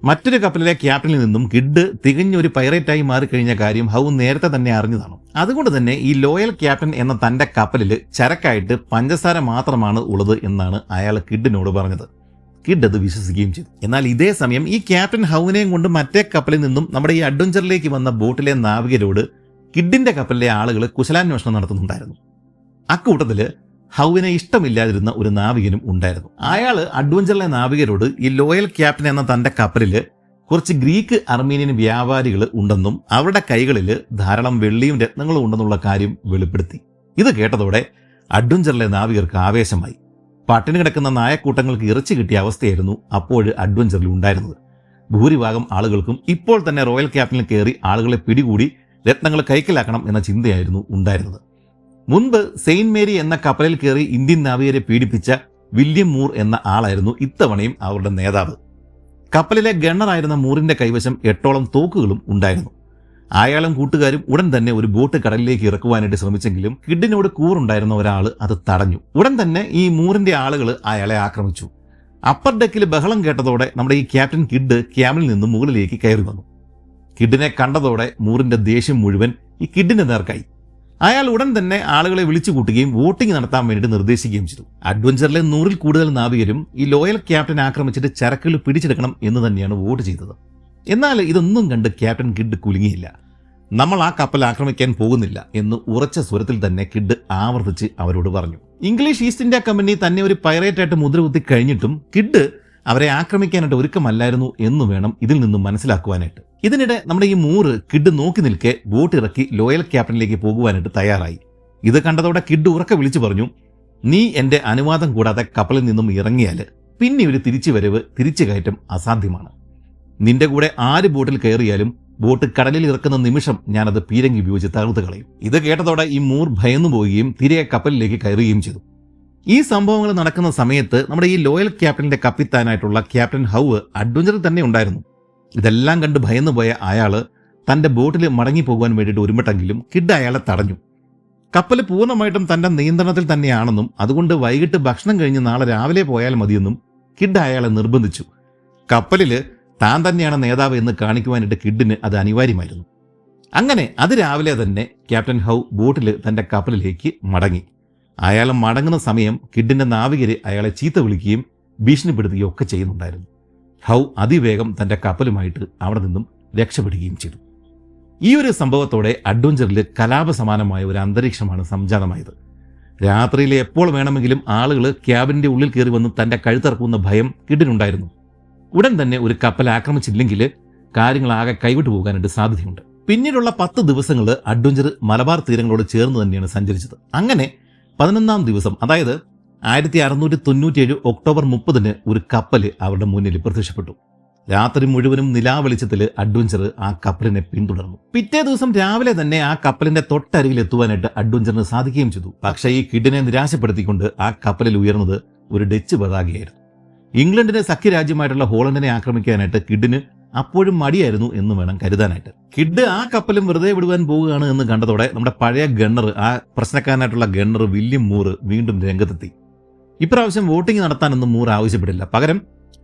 മറ്റൊരു കപ്പലിലെ ക്യാപ്റ്റനിൽ നിന്നും കിഡ് തികഞ്ഞൊരു പൈറേറ്റായി മാറിക്കഴിഞ്ഞ കാര്യം ഹൗ നേരത്തെ തന്നെ അറിഞ്ഞതാണ്. അതുകൊണ്ട് തന്നെ ഈ ലോയൽ ക്യാപ്റ്റൻ എന്ന തന്റെ കപ്പലിൽ ചരക്കായിട്ട് പഞ്ചസാര മാത്രമാണ് ഉള്ളത് എന്നാണ് അയാൾ കിഡിനോട് പറഞ്ഞത്. കിഡ് അത് വിശ്വസിക്കുകയും ചെയ്തു. എന്നാൽ ഇതേ സമയം ഈ ക്യാപ്റ്റൻ ഹൗവിനെയും കൊണ്ട് മറ്റേ കപ്പലിൽ നിന്നും നമ്മുടെ ഈ അഡ്വഞ്ചറിലേക്ക് വന്ന ബോട്ടിലെ നാവികരോട് കിഡിന്റെ കപ്പലിലെ ആളുകൾ കുശലാന്വേഷണം നടത്തുന്നുണ്ടായിരുന്നു. അക്കൂട്ടത്തില് ഹൗവിനെ ഇഷ്ടമില്ലാതിരുന്ന ഒരു നാവികനും ഉണ്ടായിരുന്നു. അയാൾ അഡ്വഞ്ചറിലെ നാവികരോട് ഈ ലോയൽ ക്യാപ്റ്റൻ എന്ന തന്റെ കപ്പലില് കുറച്ച് ഗ്രീക്ക് അർമീനിയൻ വ്യാപാരികൾ ഉണ്ടെന്നും അവരുടെ കൈകളിൽ ധാരാളം വെള്ളിയും രത്നങ്ങളും ഉണ്ടെന്നുള്ള കാര്യം വെളിപ്പെടുത്തി. ഇത് കേട്ടതോടെ അഡ്വഞ്ചറിലെ നാവികർക്ക് ആവേശമായി. പട്ടിണി കിടക്കുന്ന നായക്കൂട്ടങ്ങൾക്ക് ഇറച്ചി കിട്ടിയ അവസ്ഥയായിരുന്നു അപ്പോൾ അഡ്വഞ്ചറിൽ ഉണ്ടായിരുന്നത്. ഭൂരിഭാഗം ആളുകൾക്കും ഇപ്പോൾ തന്നെ റോയൽ ക്യാപ്റ്റനിൽ കയറി ആളുകളെ പിടികൂടി രത്നങ്ങൾ കൈക്കലാക്കണം എന്ന ചിന്തയായിരുന്നു ഉണ്ടായിരുന്നത്. മുൻപ് സെയിന്റ് മേരി എന്ന കപ്പലിൽ കയറി ഇന്ത്യൻ നാവികരെ പീഡിപ്പിച്ച വില്യം മൂർ എന്ന ആളായിരുന്നു ഇത്തവണയും അവരുടെ നേതാവ്. കപ്പലിലെ ഗണ്ണറായിരുന്ന മൂറിന്റെ കൈവശം 8ഓളം തോക്കുകളും ഉണ്ടായിരുന്നു. അയാളും കൂട്ടുകാരും ഉടൻ തന്നെ ഒരു ബോട്ട് കടലിലേക്ക് ഇറക്കുവാനായിട്ട് ശ്രമിച്ചെങ്കിലും കിഡിനോട് കൂറുണ്ടായിരുന്ന ഒരാൾ അത് തടഞ്ഞു. ഉടൻ തന്നെ ഈ മൂറിന്റെ ആളുകൾ അയാളെ ആക്രമിച്ചു. അപ്പർ ഡെക്കിൽ ബഹളം കേട്ടതോടെ നമ്മുടെ ഈ ക്യാപ്റ്റൻ കിഡ് ക്യാബിനിൽ നിന്നും മുകളിലേക്ക് കയറി വന്നു. കിഡിനെ കണ്ടതോടെ മൂറിന്റെ ദേഷ്യം മുഴുവൻ ഈ കിഡിന്റെ നേർക്കായി. അയാൾ ഉടൻ തന്നെ ആളുകളെ വിളിച്ചു കൂട്ടുകയും വോട്ടിംഗ് നടത്താൻ വേണ്ടി നിർദ്ദേശിക്കുകയും ചെയ്തു. അഡ്വഞ്ചറിലെ 100-ൽ കൂടുതൽ നാവികരും ഈ ലോയൽ ക്യാപ്റ്റൻ ആക്രമിച്ചിട്ട് ചരക്കുകൾ പിടിച്ചെടുക്കണം എന്ന് തന്നെയാണ് വോട്ട് ചെയ്തത്. എന്നാൽ ഇതൊന്നും കണ്ട് ക്യാപ്റ്റൻ കിഡ് കുലുങ്ങിയില്ല. നമ്മൾ ആ കപ്പൽ ആക്രമിക്കാൻ പോകുന്നില്ല എന്ന് ഉറച്ച സ്വരത്തിൽ തന്നെ കിഡ് ആവർത്തിച്ച് അവരോട് പറഞ്ഞു. ഇംഗ്ലീഷ് ഈസ്റ്റ് ഇന്ത്യ കമ്പനി തന്നെ ഒരു പൈറേറ്റായിട്ട് മുദ്രകുത്തി കഴിഞ്ഞിട്ടും കിഡ് അവരെ ആക്രമിക്കാനായിട്ട് ഒരുക്കമല്ലായിരുന്നു എന്ന് വേണം ഇതിൽ നിന്നും മനസ്സിലാക്കുവാനായിട്ട്. ഇതിനിടെ നമ്മുടെ ഈ മൂറ് കിഡ് നോക്കി നിൽക്കെ ബോട്ട് ഇറക്കി ലോയൽ ക്യാപ്റ്റനിലേക്ക് പോകുവാനായിട്ട് തയ്യാറായി. ഇത് കണ്ടതോടെ കിഡ് ഉറക്കെ വിളിച്ചു പറഞ്ഞു, നീ എന്റെ അനുവാദം കൂടാതെ കപ്പലിൽ നിന്നും ഇറങ്ങിയാൽ പിന്നെ ഒരു തിരിച്ചു കയറ്റം അസാധ്യമാണ്. നിന്റെ കൂടെ ആര് ബോട്ടിൽ കയറിയാലും ബോട്ട് കടലിൽ ഇറക്കുന്ന നിമിഷം ഞാനത് പീരങ്കി ഉപയോഗിച്ച് തകർത്ത് കളയും. ഇത് കേട്ടതോടെ ഈ മൂർ ഭയന്നു പോവുകയും തിരികെ കപ്പലിലേക്ക് കയറുകയും ചെയ്തു. ഈ സംഭവങ്ങൾ നടക്കുന്ന സമയത്ത് നമ്മുടെ ഈ ലോയൽ ക്യാപ്റ്റന്റെ കപ്പിത്താനായിട്ടുള്ള ക്യാപ്റ്റൻ ഹൗ അഡ്വഞ്ചറിൽ തന്നെ ഉണ്ടായിരുന്നു. ഇതെല്ലാം കണ്ട് ഭയന്നു പോയ അയാള് തന്റെ ബോട്ടിൽ മടങ്ങിപ്പോകാൻ വേണ്ടിയിട്ട് ഒരുമിട്ടെങ്കിലും കിഡ് അയാളെ തടഞ്ഞു. കപ്പൽ പൂർണ്ണമായിട്ടും തന്റെ നിയന്ത്രണത്തിൽ തന്നെയാണെന്നും അതുകൊണ്ട് വൈകിട്ട് ഭക്ഷണം കഴിഞ്ഞ് നാളെ രാവിലെ പോയാൽ മതിയെന്നും കിഡ് അയാളെ നിർബന്ധിച്ചു. കപ്പലില് താൻ തന്നെയാണ് നേതാവ് എന്ന് കാണിക്കുവാനായിട്ട് കിഡിന് അത് അനിവാര്യമായിരുന്നു. അങ്ങനെ അത് രാവിലെ തന്നെ ക്യാപ്റ്റൻ ഹൗ ബോട്ടിൽ തന്റെ കപ്പലിലേക്ക് മടങ്ങി. അയാൾ മടങ്ങുന്ന സമയം കിഡിന്റെ നാവികര് അയാളെ ചീത്ത വിളിക്കുകയും ഭീഷണിപ്പെടുത്തുകയും ഒക്കെ ചെയ്യുന്നുണ്ടായിരുന്നു. ഹൗ അതിവേഗം തന്റെ കപ്പലുമായിട്ട് അവിടെ നിന്നും രക്ഷപ്പെടുകയും ചെയ്തു. ഈ ഒരു സംഭവത്തോടെ അഡ്വഞ്ചറിൽ കലാപസമാനമായ ഒരു അന്തരീക്ഷമാണ് സംജാതമായത്. രാത്രിയിൽ എപ്പോൾ വേണമെങ്കിലും ആളുകൾ ക്യാബിന്റെ ഉള്ളിൽ കയറി വന്ന് തന്റെ കഴുത്തിറക്കുന്ന ഭയം കിഡിനുണ്ടായിരുന്നു. ഉടൻ തന്നെ ഒരു കപ്പൽ ആക്രമിച്ചില്ലെങ്കിൽ കാര്യങ്ങളാകെ കൈവിട്ടു പോകാനായിട്ട് സാധ്യതയുണ്ട്. പിന്നീടുള്ള 10 ദിവസങ്ങൾ അഡ്വഞ്ചർ മലബാർ തീരങ്ങളോട് ചേർന്ന് തന്നെയാണ് സഞ്ചരിച്ചത്. അങ്ങനെ 11-ാം ദിവസം, അതായത് 1697 ഒക്ടോബർ 30-ന് ഒരു കപ്പൽ അവരുടെ മുന്നിൽ പ്രത്യക്ഷപ്പെട്ടു. രാത്രി മുഴുവനും നിലാവെളിച്ചത്തിൽ അഡ്വഞ്ചർ ആ കപ്പലിനെ പിന്തുടർന്നു. പിറ്റേ ദിവസം രാവിലെ തന്നെ ആ കപ്പലിന്റെ തൊട്ടരികിൽ എത്തുവാനായിട്ട് അഡ്വഞ്ചറിന് സാധിക്കുകയും ചെയ്തു. പക്ഷേ ഈ കിഡിനെ നിരാശപ്പെടുത്തിക്കൊണ്ട് ആ കപ്പലിൽ ഉയർന്നത് ഒരു ഡച്ച് പതാകയായിരുന്നു. ഇംഗ്ലണ്ടിന്റെ സഖ്യരാജ്യമായിട്ടുള്ള ഹോളണ്ടിനെ ആക്രമിക്കാനായിട്ട് കിഡിന് അപ്പോഴും മടിയായിരുന്നു എന്ന് വേണം കരുതാനായിട്ട്. കിഡ് ആ കപ്പലും വെറുതെ വിടുവാൻ പോവുകയാണ് എന്ന് കണ്ടതോടെ നമ്മുടെ പഴയ ഗണ്ണർ, ആ പ്രശ്നക്കാരനായിട്ടുള്ള ഗണ്ണർ വില്യം മൂർ വീണ്ടും രംഗത്തെത്തി. ഇപ്രാവശ്യം വോട്ടിംഗ് നടത്താനൊന്നും മൂർ ആവശ്യപ്പെടില്ല. പകരം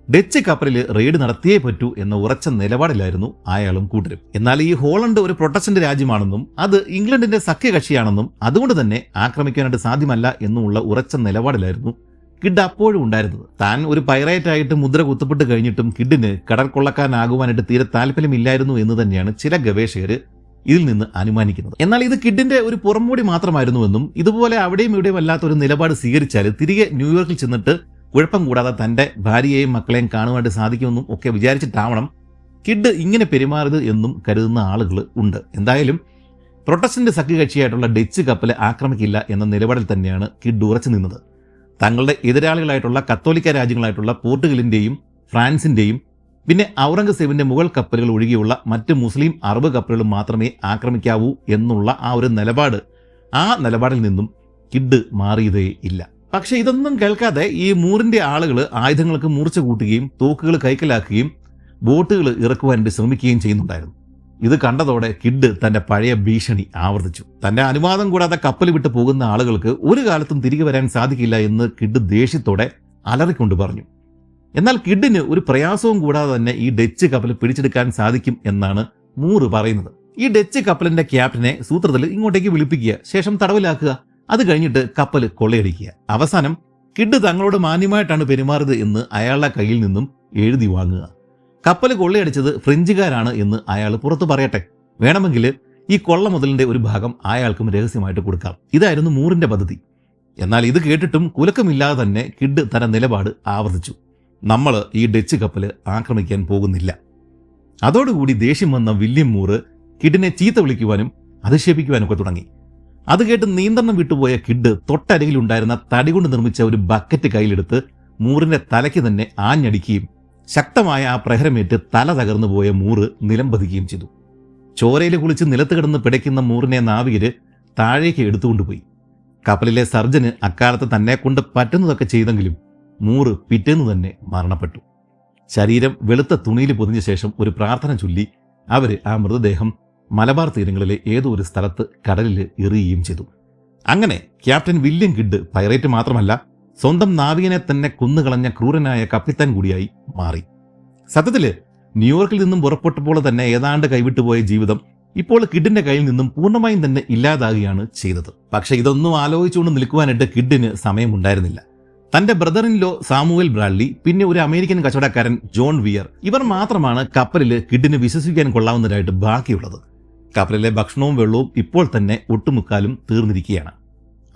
ഡച്ച് കപ്പലിൽ റെയ്ഡ് നടത്തിയേ പറ്റൂ എന്ന ഉറച്ച നിലപാടിലായിരുന്നു അയാളും കൂട്ടരും. എന്നാൽ ഈ ഹോളണ്ട് ഒരു പ്രൊട്ടസ്റ്റന്റ് രാജ്യമാണെന്നും അത് ഇംഗ്ലണ്ടിന്റെ സഖ്യകക്ഷിയാണെന്നും അതുകൊണ്ട് തന്നെ ആക്രമിക്കാനായിട്ട് സാധ്യമല്ല എന്നുമുള്ള ഉറച്ച നിലപാടിലായിരുന്നു കിഡ് അപ്പോഴും ഉണ്ടായിരുന്നത്. താൻ ഒരു പൈറേറ്റായിട്ട് മുദ്ര കുത്തപ്പെട്ട് കഴിഞ്ഞിട്ടും കിഡിന് കടൽ കൊള്ളക്കാരനാകുവാനായിട്ട് തീരെ താല്പര്യമില്ലായിരുന്നു എന്ന് തന്നെയാണ് ചില ഗവേഷകർ ഇതിൽ നിന്ന് അനുമാനിക്കുന്നത്. എന്നാൽ ഇത് കിഡിന്റെ ഒരു പുറംമൂടി മാത്രമായിരുന്നുവെന്നും ഇതുപോലെ അവിടെയും ഇവിടെയും അല്ലാത്തൊരു നിലപാട് സ്വീകരിച്ചാൽ തിരികെ ന്യൂയോർക്കിൽ ചെന്നിട്ട് കുഴപ്പം കൂടാതെ തന്റെ ഭാര്യയെയും മക്കളെയും കാണുവാനായിട്ട് സാധിക്കുമെന്നും ഒക്കെ വിചാരിച്ചിട്ടാവണം കിഡ് ഇങ്ങനെ പെരുമാറിയത് എന്നും കരുതുന്ന ആളുകൾ ഉണ്ട്. എന്തായാലും പ്രൊട്ടസ്റ്റന്റ് സഖ്യകക്ഷിയായിട്ടുള്ള ഡച്ച് കപ്പൽ ആക്രമിക്കില്ല എന്ന നിലപാടിൽ തന്നെയാണ് കിഡ് ഉറച്ചു നിന്നത്. തങ്ങളുടെ എതിരാളികളായിട്ടുള്ള കത്തോലിക്ക രാജ്യങ്ങളായിട്ടുള്ള പോർട്ടുഗലിന്റെയും ഫ്രാൻസിന്റെയും പിന്നെ ഔറംഗസേബിന്റെ മുഗൾ കപ്പലുകൾ ഒഴികെയുള്ള മറ്റ് മുസ്ലിം അറബ് കപ്പലുകൾ മാത്രമേ ആക്രമിക്കാവൂ എന്നുള്ള ആ ഒരു നിലപാടിൽ നിന്നും കിഡ് മാറിയതേ ഇല്ല. പക്ഷെ ഇതൊന്നും കേൾക്കാതെ ഈ മൂറിന്റെ ആളുകൾ ആയുധങ്ങൾക്ക് മൂർച്ച കൂട്ടുകയും തോക്കുകൾ കൈക്കലാക്കുകയും ബോട്ടുകൾ ഇറക്കുവാനായിട്ട് ശ്രമിക്കുകയും ചെയ്യുന്നുണ്ടായിരുന്നു. ഇത് കണ്ടതോടെ കിഡ് തന്റെ പഴയ ഭീഷണി ആവർത്തിച്ചു. തന്റെ അനുവാദം കൂടാതെ കപ്പൽ വിട്ട് പോകുന്ന ആളുകൾക്ക് ഒരു കാലത്തും തിരികെ വരാൻ സാധിക്കില്ല എന്ന് കിഡ് ദേഷ്യത്തോടെ അലറിക്കൊണ്ട് പറഞ്ഞു. എന്നാൽ കിഡിന് ഒരു പ്രയാസവും കൂടാതെ തന്നെ ഈ ഡച്ച് കപ്പൽ പിടിച്ചെടുക്കാൻ സാധിക്കും എന്നാണ് മൂറ് പറയുന്നത്. ഈ ഡച്ച് കപ്പലിന്റെ ക്യാപ്റ്റനെ സൂത്രത്തിൽ ഇങ്ങോട്ടേക്ക് വിളിപ്പിക്കുക, ശേഷം തടവിലാക്കുക, അത് കഴിഞ്ഞിട്ട് കപ്പൽ കൊള്ളയടിക്കുക. അവസാനം കിഡ് തങ്ങളോട് മാന്യമായിട്ടാണ് പെരുമാറിയത് എന്ന് അയാളുടെ കയ്യിൽ നിന്നും എഴുതി വാങ്ങുക. കപ്പൽ കൊള്ളയടിച്ചത് ഫ്രഞ്ചുകാരാണ് എന്ന് അയാൾ പുറത്തു പറയട്ടെ, വേണമെങ്കിൽ ഈ കൊള്ള മുതലിന്റെ ഒരു ഭാഗം അയാൾക്കും രഹസ്യമായിട്ട് കൊടുക്കാം. ഇതായിരുന്നു മൂറിന്റെ പദ്ധതി. എന്നാൽ ഇത് കേട്ടിട്ടും കുലക്കമില്ലാതെ തന്നെ കിഡ് തന്റെ നിലപാട് ആവർത്തിച്ചു. നമ്മൾ ഈ ഡച്ച് കപ്പൽ ആക്രമിക്കാൻ പോകുന്നില്ല. അതോടുകൂടി ദേഷ്യം വന്ന വില്യം മൂറ് കിഡിനെ ചീത്ത വിളിക്കുവാനും അധിക്ഷേപിക്കുവാനും ഒക്കെ തുടങ്ങി. അത് കേട്ട് നിയന്ത്രണം വിട്ടുപോയ കിഡ് തൊട്ടരികിലുണ്ടായിരുന്ന തടി കൊണ്ട് നിർമ്മിച്ച ഒരു ബക്കറ്റ് കയ്യിലെടുത്ത് മൂറിന്റെ തലയ്ക്ക് തന്നെ ആഞ്ഞടിക്കുകയും ശക്തമായ ആ പ്രഹരമേറ്റ് തല തകർന്നു പോയ മൂറ് നിലംപതിക്കുകയും ചെയ്തു. ചോരയിൽ കുളിച്ച് നിലത്ത് കിടന്ന് പിടയ്ക്കുന്ന മൂറിനെ നാവികര് താഴേക്ക് എടുത്തുകൊണ്ടുപോയി. കപ്പലിലെ സർജന് അക്കാലത്ത് തന്നെ കൊണ്ട് പറ്റുന്നതൊക്കെ ചെയ്തെങ്കിലും മൂറ് പിറ്റേന്ന് തന്നെ മരണപ്പെട്ടു. ശരീരം വെളുത്ത തുണിയിൽ പൊതിഞ്ഞ ശേഷം ഒരു പ്രാർത്ഥന ചൊല്ലി അവര് ആ മൃതദേഹം മലബാർ തീരങ്ങളിലെ ഏതോ ഒരു സ്ഥലത്ത് കടലിൽ എറിയുകയും ചെയ്തു. അങ്ങനെ ക്യാപ്റ്റൻ വില്യം കിഡ് പൈറേറ്റ് മാത്രമല്ല, സ്വന്തം നാവികനെ തന്നെ കൊന്നുകളഞ്ഞ ക്രൂരനായ കപ്പിത്താൻ കൂടിയായി മാറി. സത്യത്തില് ന്യൂയോർക്കിൽ നിന്നും പുറപ്പെട്ടപ്പോൾ തന്നെ ഏതാണ്ട് കൈവിട്ടുപോയ ജീവിതം ഇപ്പോൾ കിഡിന്റെ കയ്യിൽ നിന്നും പൂർണ്ണമായും തന്നെ ഇല്ലാതാകുകയാണ് ചെയ്തത്. പക്ഷേ ഇതൊന്നും ആലോചിച്ചുകൊണ്ട് നിൽക്കുവാനായിട്ട് കിഡിന് സമയമുണ്ടായിരുന്നില്ല. തന്റെ brother in law Samuel Bradley, പിന്നെ ഒരു അമേരിക്കൻ കച്ചവടക്കാരൻ ജോൺ വിയർ, ഇവർ മാത്രമാണ് കപ്പലിൽ കിഡിന് വിശ്വസിക്കാൻ കൊള്ളാവുന്നവരായിട്ട് ബാക്കിയുള്ളത്. കപ്പലിലെ ഭക്ഷണവും വെള്ളവും ഇപ്പോൾ തന്നെ ഒട്ടുമുക്കാലും തീർന്നിരിക്കുകയാണ്.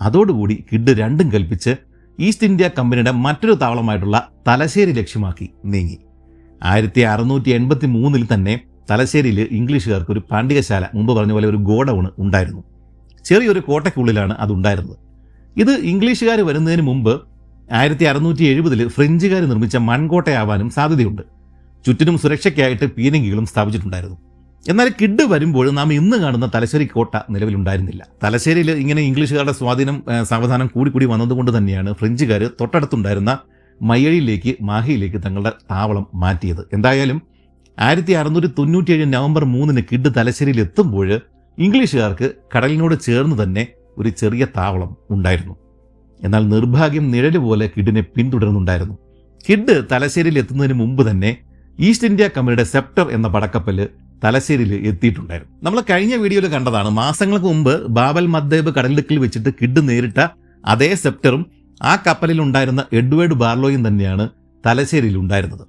അതോടുകൂടി കിഡ് രണ്ടും കൽപ്പിച്ച് ഈസ്റ്റ് ഇന്ത്യ കമ്പനിയുടെ മറ്റൊരു താവളമായിട്ടുള്ള തലശ്ശേരി ലക്ഷ്യമാക്കി നീങ്ങി. 1683 തന്നെ തലശ്ശേരിയിൽ ഇംഗ്ലീഷുകാർക്ക് ഒരു പാണ്ഡികശാല, മുമ്പ് പറഞ്ഞ പോലെ ഒരു ഗോഡൌൺ ഉണ്ടായിരുന്നു. ചെറിയൊരു കോട്ടയ്ക്കുള്ളിലാണ് അതുണ്ടായിരുന്നത്. ഇത് ഇംഗ്ലീഷുകാർ വരുന്നതിന് മുമ്പ് 1670 ഫ്രഞ്ചുകാർ നിർമ്മിച്ച മൺകോട്ടയാവാനും സാധ്യതയുണ്ട്. ചുറ്റിനും സുരക്ഷയ്ക്കായിട്ട് പീരങ്കികളും സ്ഥാപിച്ചിട്ടുണ്ടായിരുന്നു. എന്നാൽ കിഡ് വരുമ്പോൾ നാം ഇന്ന് കാണുന്ന തലശ്ശേരി കോട്ട നിലവിലുണ്ടായിരുന്നില്ല. തലശ്ശേരിയിൽ ഇങ്ങനെ ഇംഗ്ലീഷുകാരുടെ സ്വാധീനം സാവധാനം കൂടി വന്നതുകൊണ്ട് തന്നെയാണ് ഫ്രഞ്ചുകാർ തൊട്ടടുത്തുണ്ടായിരുന്ന മയ്യഴിയിലേക്ക്, മാഹിയിലേക്ക് തങ്ങളുടെ താവളം മാറ്റിയത്. എന്തായാലും 1697 നവംബർ 3 കിഡ് തലശ്ശേരിയിൽ എത്തുമ്പോൾ ഇംഗ്ലീഷുകാർക്ക് കടലിനോട് ചേർന്ന് തന്നെ ഒരു ചെറിയ താവളം ഉണ്ടായിരുന്നു. എന്നാൽ നിർഭാഗ്യം നിഴല് പോലെ കിഡിനെ പിന്തുടരുന്നുണ്ടായിരുന്നു. കിഡ് തലശ്ശേരിയിൽ എത്തുന്നതിന് മുമ്പ് തന്നെ ഈസ്റ്റ് ഇന്ത്യ കമ്പനിയുടെ സെപ്റ്റർ എന്ന പടക്കപ്പല് തലശ്ശേരിയിൽ എത്തിയിട്ടുണ്ടായിരുന്നു. നമ്മൾ കഴിഞ്ഞ വീഡിയോയിൽ കണ്ടതാണ്. മാസങ്ങൾക്ക് മുമ്പ് ബാബൽ മദ്ദേബ് കടലിടുക്കിൽ വെച്ചിട്ട് കിഡ് നേരിട്ട അതേ സെപ്റ്ററും ആ കപ്പലിൽ ഉണ്ടായിരുന്ന എഡ്വേർഡ് ബാർലോയും തന്നെയാണ് തലശ്ശേരിയിൽ ഉണ്ടായിരുന്നത്.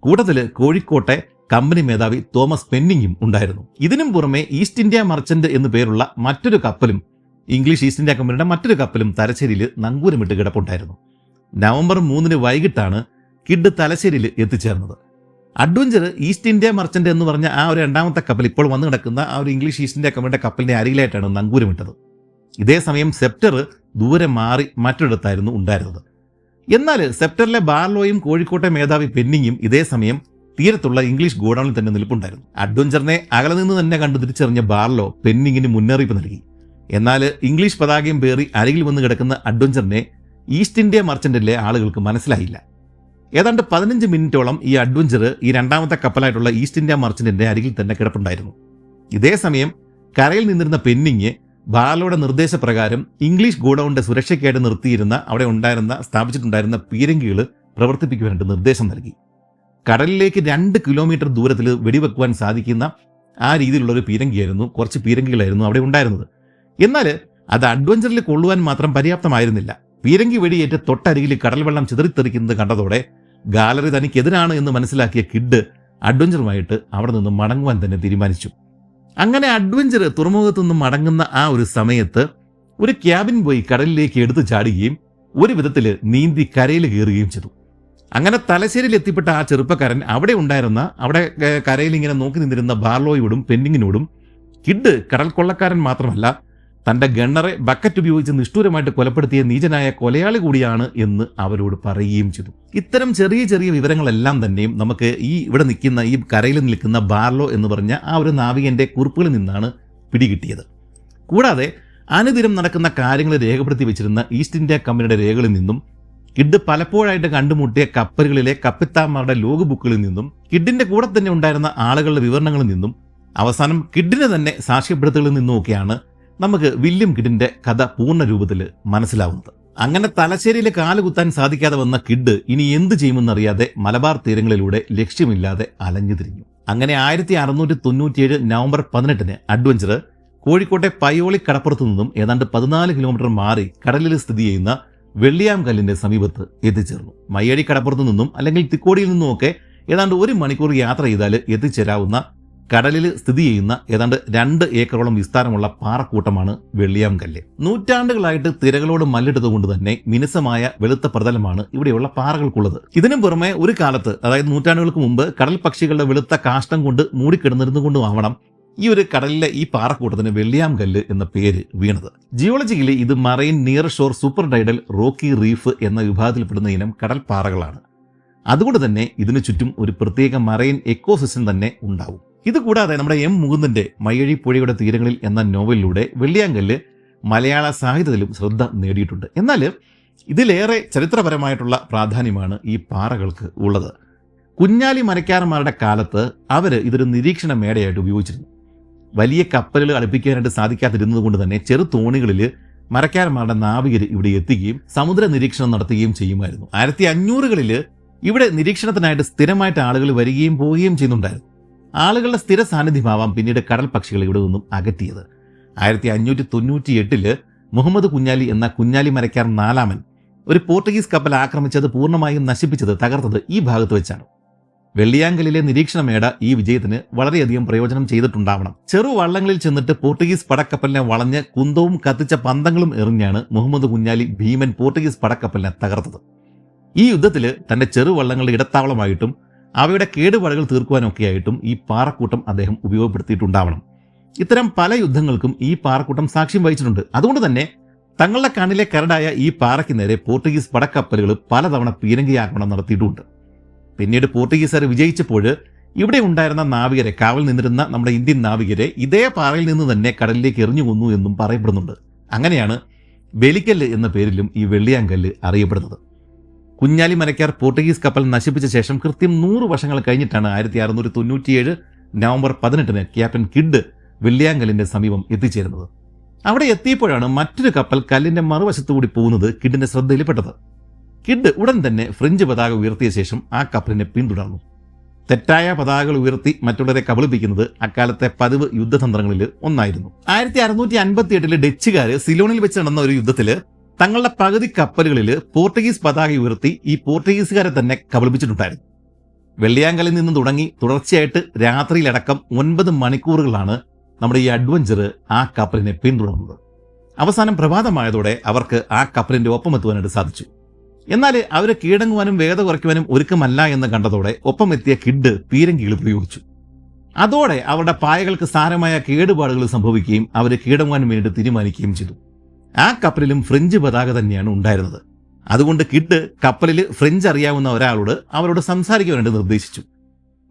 കൂട്ടത്തിൽ കോഴിക്കോട്ടെ കമ്പനി മേധാവി തോമസ് പെന്നിങ്ങും ഉണ്ടായിരുന്നു. ഇതിനും പുറമെ ഈസ്റ്റ് ഇന്ത്യ മർച്ചന്റ് എന്നു പേരുള്ള മറ്റൊരു കപ്പലും, ഇംഗ്ലീഷ് ഈസ്റ്റ് ഇന്ത്യ കമ്പനിയുടെ മറ്റൊരു കപ്പലും തലശ്ശേരിയിൽ നങ്കൂരമിട്ട് കിടപ്പുണ്ടായിരുന്നു. നവംബർ 3 വൈകിട്ടാണ് കിഡ് തലശ്ശേരിയിൽ എത്തിച്ചേർന്നത്. അഡ്വഞ്ചർ ഈസ്റ്റ് ഇന്ത്യ മർച്ചന്റ് എന്ന് പറഞ്ഞ ആ ഒരു രണ്ടാമത്തെ കപ്പൽ, ഇപ്പോൾ വന്നു കിടക്കുന്ന ആ ഒരു ഇംഗ്ലീഷ് ഈസ്റ്റ് ഇന്ത്യ കമ്പനിയുടെ കപ്പലിന്റെ അരികിലായിട്ടാണ് നങ്കൂരമിട്ടത്. ഇതേ സമയം സെപ്റ്റർ ദൂരെ മാറി മറ്റൊരിടത്തായിരുന്നു ഉണ്ടായിരുന്നത്. എന്നാൽ സെപ്റ്ററിലെ ബാർലോയും കോഴിക്കോട്ടെ മേധാവി പെന്നിങ്ങും ഇതേ സമയം തീരത്തുള്ള ഇംഗ്ലീഷ് ഗോഡൌണിൽ തന്നെ നിൽപ്പുണ്ടായിരുന്നു. അഡ്വഞ്ചറിനെ അകലെ നിന്ന് തന്നെ കണ്ടു തിരിച്ചറിഞ്ഞ ബാർലോ പെന്നിങ്ങിന് മുന്നറിയിപ്പ് നൽകി. എന്നാൽ ഇംഗ്ലീഷ് പതാകയും പേറി അരികിൽ വന്ന് കിടക്കുന്ന അഡ്വഞ്ചറിനെ ഈസ്റ്റ് ഇന്ത്യ മർച്ചന്റിലെ ആളുകൾക്ക് മനസ്സിലായില്ല. ഏതാണ്ട് 15 മിനിറ്റോളം ഈ അഡ്വഞ്ചർ ഈ രണ്ടാമത്തെ കപ്പലായിട്ടുള്ള ഈസ്റ്റ് ഇന്ത്യ മർച്ചന്റിന്റെ അരികിൽ തന്നെ കിടപ്പുണ്ടായിരുന്നു. ഇതേ സമയം കരയിൽ നിന്നിരുന്ന പെന്നിങ് ബാർലോയുടെ നിർദ്ദേശപ്രകാരം ഇംഗ്ലീഷ് ഗോഡൌണിന്റെ സുരക്ഷയ്ക്കായിട്ട് നിർത്തിയിരുന്ന അവിടെ സ്ഥാപിച്ചിട്ടുണ്ടായിരുന്ന പീരങ്കികൾ പ്രവർത്തിപ്പിക്കുവാനായിട്ട് നിർദ്ദേശം നൽകി. കടലിലേക്ക് 2 കിലോമീറ്റർ ദൂരത്തിൽ വെടിവെക്കുവാൻ സാധിക്കുന്ന ആ രീതിയിലുള്ള ഒരു പീരങ്കിയായിരുന്നു, കുറച്ച് പീരങ്കികളായിരുന്നു അവിടെ ഉണ്ടായിരുന്നത്. എന്നാൽ അത് അഡ്വഞ്ചറിൽ കൊള്ളുവാൻ മാത്രം പര്യാപ്തമായിരുന്നില്ല. പീരങ്കി വെടിയേറ്റ് തൊട്ടരികിൽ കടൽ വെള്ളം ചിതറിത്തെറിക്കുന്നത് കണ്ടതോടെ ഗാലറി തനിക്കെതിരാണ് എന്ന് മനസ്സിലാക്കിയ കിഡ് അഡ്വഞ്ചറുമായിട്ട് അവിടെ നിന്ന് മടങ്ങുവാൻ തന്നെ തീരുമാനിച്ചു. അങ്ങനെ അഡ്വഞ്ചർ തുറമുഖത്തു നിന്നും മടങ്ങുന്ന ആ ഒരു സമയത്ത് ഒരു ക്യാബിൻ ബോയ് കടലിലേക്ക് എടുത്തു ചാടുകയും ഒരു വിധത്തിൽ നീന്തി കരയിൽ കയറുകയും ചെയ്തു. അങ്ങനെ തലശ്ശേരിയിൽ എത്തിപ്പെട്ട ആ ചെറുപ്പക്കാരൻ അവിടെ കരയിൽ ഇങ്ങനെ നോക്കി നിന്നിരുന്ന ബാർലോയോടും പെന്നിങ്ങിനോടും കിഡ് കടൽ കൊള്ളക്കാരൻ മാത്രമല്ല, തന്റെ ഗണ്ണറെ ബക്കറ്റ് ഉപയോഗിച്ച് നിഷ്ഠൂരമായിട്ട് കൊലപ്പെടുത്തിയ നീചനായ കൊലയാളി കൂടിയാണ് എന്ന് അവരോട് പറയുകയും ചെയ്തു. ഇത്തരം ചെറിയ ചെറിയ വിവരങ്ങളെല്ലാം തന്നെയും നമുക്ക് ഇവിടെ നിൽക്കുന്ന ഈ കരയിൽ നിൽക്കുന്ന ബാർലോ എന്ന് പറഞ്ഞ ആ ഒരു നാവികന്റെ കുറിപ്പുകളിൽ നിന്നാണ് പിടികിട്ടിയത്. കൂടാതെ അനുദിനം നടക്കുന്ന കാര്യങ്ങൾ രേഖപ്പെടുത്തി വെച്ചിരുന്ന ഈസ്റ്റ് ഇന്ത്യ കമ്പനിയുടെ രേഖകളിൽ നിന്നും, കിഡ് പലപ്പോഴായിട്ട് കണ്ടുമുട്ടിയ കപ്പലുകളിലെ കപ്പിത്താന്മാരുടെ ലോഗ് ബുക്കുകളിൽ നിന്നും, കിഡിന്റെ കൂടെ തന്നെ ഉണ്ടായിരുന്ന ആളുകളുടെ വിവരണങ്ങളിൽ നിന്നും, അവസാനം കിഡിനെ തന്നെ സാക്ഷ്യപ്പെടുത്തലുകളിൽ നിന്നുമൊക്കെയാണ് നമുക്ക് വില്യം കിഡിന്റെ കഥ പൂർണ്ണ രൂപത്തിൽ മനസ്സിലാവുന്നത്. അങ്ങനെ തലശ്ശേരിയിൽ കാലുകുത്താൻ സാധിക്കാതെ വന്ന കിഡ് ഇനി എന്ത് ചെയ്യുമെന്നറിയാതെ മലബാർ തീരങ്ങളിലൂടെ ലക്ഷ്യമില്ലാതെ അലഞ്ഞു തിരിഞ്ഞു. അങ്ങനെ 1697 നവംബർ 18 അഡ്വഞ്ചർ കോഴിക്കോട്ടെ പയ്യോളി കടപ്പുറത്തു നിന്നും ഏതാണ്ട് 14 കിലോമീറ്റർ മാറി കടലിൽ സ്ഥിതി ചെയ്യുന്ന വെള്ളിയാംകല്ലിന്റെ സമീപത്ത് എത്തിച്ചേർന്നു. മയ്യഴി കടപ്പുറത്തു നിന്നും അല്ലെങ്കിൽ തിക്കോടിയിൽ നിന്നുമൊക്കെ ഏതാണ്ട് 1 മണിക്കൂർ യാത്ര ചെയ്താൽ എത്തിച്ചേരാവുന്ന കടലിൽ സ്ഥിതി ചെയ്യുന്ന ഏതാണ്ട് 2 ഏക്കറോളം വിസ്താരമുള്ള പാറക്കൂട്ടമാണ് വെള്ളിയാംകല്ല്. നൂറ്റാണ്ടുകളായിട്ട് തിരകളോട് മല്ലിട്ടതുകൊണ്ട് തന്നെ മിനുസമായ വെളുത്ത പ്രതലമാണ് ഇവിടെയുള്ള പാറകൾക്കുള്ളത്. ഇതിനു പുറമെ ഒരു കാലത്ത്, അതായത് നൂറ്റാണ്ടുകൾക്ക് മുമ്പ്, കടൽ പക്ഷികളുടെ വെളുത്ത കാഷ്ടം കൊണ്ട് മൂടിക്കിടന്നിരുന്നുകൊണ്ടുമാവണം ഈ ഒരു കടലിലെ ഈ പാറക്കൂട്ടത്തിന് വെള്ളിയാംകല്ല് എന്ന പേര് വീണത്. ജിയോളജിക്കലി ഇത് marine near shore super tidal rocky reef എന്ന വിഭാഗത്തിൽപ്പെടുന്ന ഇനം കടൽ പാറകളാണ്. അതുകൊണ്ട് തന്നെ ഇതിനു ചുറ്റും ഒരു പ്രത്യേക മറൈൻ എക്കോസിസ്റ്റം തന്നെ ഉണ്ടാവും. ഇതുകൂടാതെ നമ്മുടെ എം മുകുന്ദന്റെ മയ്യഴി പുഴയുടെ തീരങ്ങളിൽ എന്ന നോവലിലൂടെ വെള്ളിയാംകല്ല് മലയാള സാഹിത്യത്തിലും ശ്രദ്ധ നേടിയിട്ടുണ്ട്. എന്നാൽ ഇതിലേറെ ചരിത്രപരമായിട്ടുള്ള പ്രാധാന്യമാണ് ഈ പാറകൾക്ക് ഉള്ളത്. കുഞ്ഞാലി മരക്കാരന്മാരുടെ കാലത്ത് അവർ ഇതൊരു നിരീക്ഷണ മേടയായിട്ട് ഉപയോഗിച്ചിരുന്നു. വലിയ കപ്പലുകൾ അടുപ്പിക്കാനായിട്ട് സാധിക്കാതിരുന്നത് കൊണ്ട് തന്നെ ചെറു തോണികളിൽ മരക്കാരന്മാരുടെ നാവികർ ഇവിടെ എത്തുകയും സമുദ്ര നിരീക്ഷണം നടത്തുകയും ചെയ്യുമായിരുന്നു. 1500കളിൽ ഇവിടെ നിരീക്ഷണത്തിനായിട്ട് സ്ഥിരമായിട്ട് ആളുകൾ വരികയും പോവുകയും ചെയ്യുന്നുണ്ടായിരുന്നു. ആളുകളുടെ സ്ഥിര സാന്നിധ്യമാവാം പിന്നീട് കടൽ പക്ഷികൾ ഇവിടെ നിന്നും അകറ്റിയത്. 1598 മുഹമ്മദ് കുഞ്ഞാലി എന്ന കുഞ്ഞാലി മരക്കാർ നാലാമൻ ഒരു പോർട്ടുഗീസ് കപ്പൽ ആക്രമിച്ചത് പൂർണ്ണമായും നശിപ്പിച്ചത്, തകർത്തത് ഈ ഭാഗത്ത് വെച്ചാണ്. വെള്ളിയാങ്കലിലെ നിരീക്ഷണ മേട ഈ വിജയത്തിന് വളരെയധികം പ്രയോജനം ചെയ്തിട്ടുണ്ടാവണം. ചെറുവള്ളങ്ങളിൽ ചെന്നിട്ട് പോർട്ടുഗീസ് പടക്കപ്പലിനെ വളഞ്ഞ് കുന്തവും കത്തിച്ച പന്തങ്ങളും എറിഞ്ഞാണ് മുഹമ്മദ് കുഞ്ഞാലി ഭീമൻ പോർട്ടുഗീസ് പടക്കപ്പലിനെ തകർത്തത്. ഈ യുദ്ധത്തിൽ തന്റെ ചെറുവള്ളങ്ങളുടെ ഇടത്താവളമായിട്ടും അവയുടെ കേടുപാടുകൾ തീർക്കുവാനൊക്കെയായിട്ടും ഈ പാറക്കൂട്ടം അദ്ദേഹം ഉപയോഗപ്പെടുത്തിയിട്ടുണ്ടാവണം. ഇത്തരം പല യുദ്ധങ്ങൾക്കും ഈ പാറക്കൂട്ടം സാക്ഷ്യം വഹിച്ചിട്ടുണ്ട്. അതുകൊണ്ട് തന്നെ തങ്ങളുടെ കണ്ണിലെ കരടായ ഈ പാറയ്ക്ക് നേരെ പോർട്ടുഗീസ് പടക്കപ്പലുകൾ പലതവണ പീരങ്കി ആക്രമണം നടത്തിയിട്ടുമുണ്ട്. പിന്നീട് പോർട്ടുഗീസുകാർ വിജയിച്ചപ്പോൾ ഇവിടെ ഉണ്ടായിരുന്ന നാവികരെ, കാവൽ നിന്നിരുന്ന നമ്മുടെ ഇന്ത്യൻ നാവികരെ ഇതേ പാറയിൽ നിന്ന് തന്നെ കടലിലേക്ക് എറിഞ്ഞു കൊന്നു എന്നും പറയപ്പെടുന്നുണ്ട്. അങ്ങനെയാണ് ബലിക്കല്ല് എന്ന പേരിലും ഈ വെള്ളിയാങ്കല്ല് അറിയപ്പെടുന്നത്. കുഞ്ഞാലി മരക്കാർ പോർട്ടുഗീസ് കപ്പൽ നശിപ്പിച്ച ശേഷം കൃത്യം 100 വർഷങ്ങൾ കഴിഞ്ഞിട്ടാണ് 1697 നവംബർ 18 ക്യാപ്റ്റൻ കിഡ് വെള്ളിയാങ്കലിന്റെ സമീപം എത്തിച്ചേരുന്നത്. അവിടെ എത്തിയപ്പോഴാണ് മറ്റൊരു കപ്പൽ കല്ലിന്റെ മറുവശത്തുകൂടി പോകുന്നത് കിഡിന്റെ ശ്രദ്ധയിൽപ്പെട്ടത്. കിഡ് ഉടൻ തന്നെ ഫ്രഞ്ച് പതാക ഉയർത്തിയ ശേഷം ആ കപ്പലിനെ പിന്തുടർന്നു. തെറ്റായ പതാകകൾ ഉയർത്തി മറ്റുള്ളവരെ കബളിപ്പിക്കുന്നത് അക്കാലത്തെ പതിവ് യുദ്ധതന്ത്രങ്ങളിൽ ഒന്നായിരുന്നു. 1658 ഡച്ചുകാര് സിലോണിൽ വെച്ച് നടന്ന ഒരു യുദ്ധത്തിൽ തങ്ങളുടെ പകുതി കപ്പലുകളിൽ പോർട്ടുഗീസ് പതാക ഉയർത്തി ഈ പോർട്ടുഗീസുകാരെ തന്നെ കബളിപ്പിച്ചിട്ടുണ്ടായിരുന്നു. വെള്ളിയാങ്കലിൽ നിന്ന് തുടങ്ങി തുടർച്ചയായിട്ട് രാത്രിയിലടക്കം 9 മണിക്കൂറുകളാണ് നമ്മുടെ ഈ അഡ്വഞ്ചർ ആ കപ്പലിനെ പിന്തുടർന്നത്. അവസാനം പ്രഭാതമായതോടെ അവർക്ക് ആ കപ്പലിന്റെ ഒപ്പമെത്തുവാനായിട്ട് സാധിച്ചു. എന്നാൽ അവർ കീഴടങ്ങുവാനും വേഗത കുറയ്ക്കുവാനും ഒരുക്കമല്ല എന്ന് കണ്ടതോടെ ഒപ്പമെത്തിയ കിഡ് പീരങ്കികൾ പ്രയോഗിച്ചു. അതോടെ അവരുടെ പായകൾക്ക് സാരമായ കേടുപാടുകൾ സംഭവിക്കുകയും അവർ കീഴടങ്ങുവാൻ വേണ്ടി തീരുമാനിക്കുകയും ചെയ്തു. ആ കപ്പലിലും ഫ്രഞ്ച് പതാക തന്നെയാണ് ഉണ്ടായിരുന്നത്. അതുകൊണ്ട് കിഡ് കപ്പലിൽ ഫ്രഞ്ച് അറിയാവുന്ന ഒരാളോട് അവരോട് സംസാരിക്കുവാനായിട്ട് നിർദ്ദേശിച്ചു.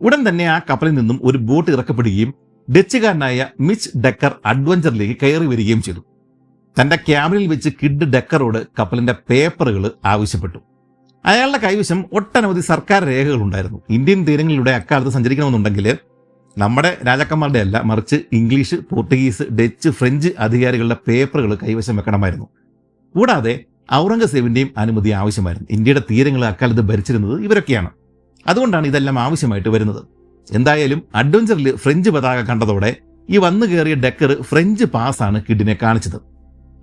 ഉടൻ തന്നെ ആ കപ്പലിൽ നിന്നും ഒരു ബോട്ട് ഇറക്കപ്പെടുകയും ഡച്ചുകാരനായ മിച്ച് ഡെക്കർ അഡ്വഞ്ചറിലേക്ക് കയറി വരികയും ചെയ്തു. തന്റെ ക്യാബിനിൽ വെച്ച് കിഡ് ഡെക്കറോട് കപ്പലിന്റെ പേപ്പറുകൾ ആവശ്യപ്പെട്ടു. അയാളുടെ കൈവശം ഒട്ടനവധി സർക്കാർ രേഖകൾ ഉണ്ടായിരുന്നു. ഇന്ത്യൻ തീരങ്ങളിലൂടെ അക്കാലത്ത് സഞ്ചരിക്കണമെന്നുണ്ടെങ്കിൽ നമ്മുടെ രാജാക്കന്മാരുടെ അല്ല, മറിച്ച് ഇംഗ്ലീഷ്, പോർട്ടുഗീസ്, ഡച്ച്, ഫ്രഞ്ച് അധികാരികളുടെ പേപ്പറുകൾ കൈവശം വെക്കണമായിരുന്നു. കൂടാതെ ഔറംഗസേബിന്റെയും അനുമതി ആവശ്യമായിരുന്നു. ഇന്ത്യയുടെ തീരങ്ങൾ അക്കാലത്ത് ഭരിച്ചിരുന്നത് ഇവരൊക്കെയാണ്. അതുകൊണ്ടാണ് ഇതെല്ലാം ആവശ്യമായിട്ട് വരുന്നത്. എന്തായാലും അഡ്വഞ്ചറിൽ ഫ്രഞ്ച് പതാക കണ്ടതോടെ ഈ വന്നു കയറിയ ഡെക്കർ ഫ്രഞ്ച് പാസ്സാണ് കിഡിനെ കാണിച്ചത്.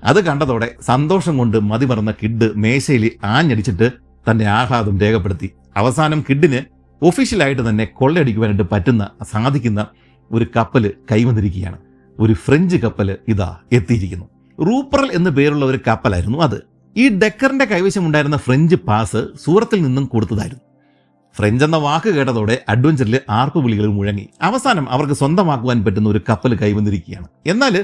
അത് കണ്ടതോടെ സന്തോഷം കൊണ്ട് മതിമറന്ന കിഡ് മേശയിൽ ആഞ്ഞടിച്ചിട്ട് തന്റെ ആഹ്ലാദം രേഖപ്പെടുത്തി. അവസാനം കിഡിന് ഒഫീഷ്യലായിട്ട് തന്നെ കൊള്ളയടിക്കുവാനായിട്ട് സാധിക്കുന്ന ഒരു കപ്പല് കൈവന്നിരിക്കുകയാണ്. ഒരു ഫ്രഞ്ച് കപ്പല് ഇതാ എത്തിയിരിക്കുന്നു. റൂപ്പറൽ എന്ന് പേരുള്ള ഒരു കപ്പലായിരുന്നു അത്. ഈ ഡെക്കറിന്റെ കൈവശം ഉണ്ടായിരുന്ന ഫ്രഞ്ച് പാസ് സൂറത്തിൽ നിന്നും കൊടുത്തതായിരുന്നു. ഫ്രഞ്ച് എന്ന വാക്ക് കേട്ടതോടെ അഡ്വഞ്ചറിൽ ആർപ്പുവിളികൾ മുഴങ്ങി. അവസാനം അവർക്ക് സ്വന്തമാക്കുവാൻ പറ്റുന്ന ഒരു കപ്പൽ കൈവന്നിരിക്കുകയാണ്. എന്നാൽ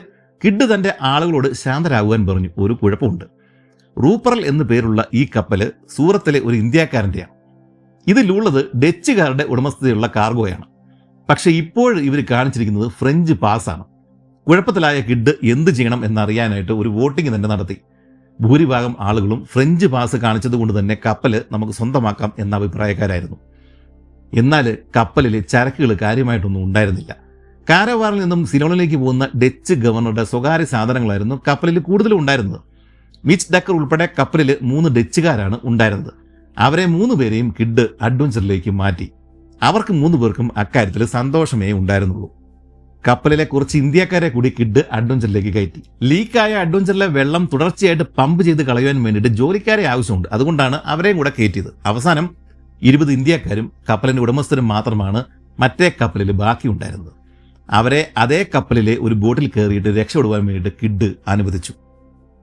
കിഡ് തന്റെ ആളുകളോട് ശാന്തരാകുവാൻ പറഞ്ഞു. ഒരു കുഴപ്പമുണ്ട്. റൂപ്പറൽ എന്ന് പേരുള്ള ഈ കപ്പല് സൂറത്തിലെ ഒരു ഇന്ത്യക്കാരൻ്റെയാണ്. ഇതിലുള്ളത് ഡച്ചുകാരുടെ ഉടമസ്ഥതയുള്ള കാർഗോയാണ്. പക്ഷെ ഇപ്പോൾ ഇവർ കാണിച്ചിരിക്കുന്നത് ഫ്രഞ്ച് പാസ്സാണ്. കുഴപ്പത്തിലായ കിഡ് എന്ത് ചെയ്യണം എന്നറിയാനായിട്ട് ഒരു വോട്ടിംഗ് തന്നെ നടത്തി. ഭൂരിഭാഗം ആളുകളും ഫ്രഞ്ച് പാസ് കാണിച്ചതുകൊണ്ട് തന്നെ കപ്പല് നമുക്ക് സ്വന്തമാക്കാം എന്ന അഭിപ്രായക്കാരായിരുന്നു. എന്നാൽ കപ്പലിലെ ചരക്കുകൾ കാര്യമായിട്ടൊന്നും ഉണ്ടായിരുന്നില്ല. കാരവാറിൽ നിന്നും സിലോണിലേക്ക് പോകുന്ന ഡച്ച് ഗവർണറുടെ സ്വകാര്യ സാധനങ്ങളായിരുന്നു കപ്പലിൽ കൂടുതലും ഉണ്ടായിരുന്നത്. മിച്ച് ഡക്കർ ഉൾപ്പെടെ കപ്പലിൽ 3 ഡച്ചുകാരാണ് ഉണ്ടായിരുന്നത്. അവരെ 3 പേരെയും കിഡ് അഡ്വഞ്ചറിലേക്ക് മാറ്റി. അവർക്ക് 3 പേർക്കും അക്കാര്യത്തിൽ സന്തോഷമേ ഉണ്ടായിരുന്നുള്ളൂ. കപ്പലിലെ കുറച്ച് ഇന്ത്യക്കാരെ കൂടി കിഡ് അഡ്വഞ്ചറിലേക്ക് കയറ്റി. ലീക്കായ അഡ്വഞ്ചറിലെ വെള്ളം തുടർച്ചയായിട്ട് പമ്പ് ചെയ്ത് കളയാൻ വേണ്ടിയിട്ട് ജോലിക്കാരെ ആവശ്യമുണ്ട്. അതുകൊണ്ടാണ് അവരെയും കൂടെ കയറ്റിയത്. അവസാനം 20 ഇന്ത്യക്കാരും കപ്പലിന്റെ ഉടമസ്ഥരും മാത്രമാണ് മറ്റേ കപ്പലിൽ ബാക്കിയുണ്ടായിരുന്നത്. അവരെ അതേ കപ്പലിലെ ഒരു ബോട്ടിൽ കയറിയിട്ട് രക്ഷപ്പെടുവാൻ വേണ്ടിയിട്ട് കിഡ് അനുവദിച്ചു.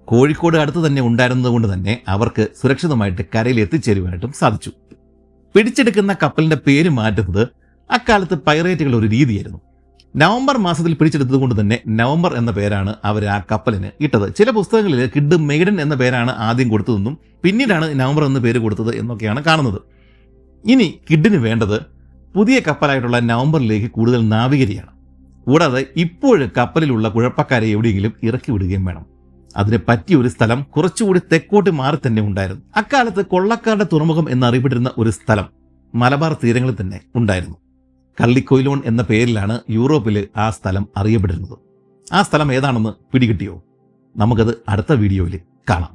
കോഴിക്കോട് അടുത്ത് തന്നെ ഉണ്ടായിരുന്നത് കൊണ്ട് തന്നെ അവർക്ക് സുരക്ഷിതമായിട്ട് കരയിൽ എത്തിച്ചേരുവാനായിട്ടും സാധിച്ചു. പിടിച്ചെടുക്കുന്ന കപ്പലിന്റെ പേര് മാറ്റുന്നത് അക്കാലത്ത് പൈറേറ്റുകളുടെ ഒരു രീതിയായിരുന്നു. നവംബർ മാസത്തിൽ പിടിച്ചെടുത്തത് കൊണ്ട് തന്നെ നവംബർ എന്ന പേരാണ് അവർ ആ കപ്പലിന് ഇട്ടത്. ചില പുസ്തകങ്ങളിൽ കിഡ് മെയ്ഡൻ എന്ന പേരാണ് ആദ്യം കൊടുത്തതെന്നും പിന്നീടാണ് നവംബർ എന്ന പേര് കൊടുത്തത് എന്നൊക്കെയാണ് കാണുന്നത്. ഇനി കിഡിന് വേണ്ടത് പുതിയ കപ്പലായിട്ടുള്ള നവംബറിലേക്ക് കൂടുതൽ നാവികരെയാണ്. കൂടാതെ ഇപ്പോഴും കപ്പലിലുള്ള കുഴപ്പക്കാരെ എവിടെയെങ്കിലും ഇറക്കി വിടുകയും വേണം. അതിന് പറ്റിയ ഒരു സ്ഥലം കുറച്ചുകൂടി തെക്കോട്ട് മാറി തന്നെ ഉണ്ടായിരുന്നു. അക്കാലത്ത് കൊള്ളക്കാരുടെ തുറമുഖം എന്നറിയപ്പെട്ടിരുന്ന ഒരു സ്ഥലം മലബാർ തീരങ്ങളിൽ തന്നെ ഉണ്ടായിരുന്നു. കള്ളിക്കൊയിലോൺ എന്ന പേരിലാണ് യൂറോപ്പിൽ ആ സ്ഥലം അറിയപ്പെട്ടിരുന്നത്. ആ സ്ഥലം ഏതാണെന്ന് പിടികിട്ടിയോ? നമുക്കത് അടുത്ത വീഡിയോയിൽ കാണാം.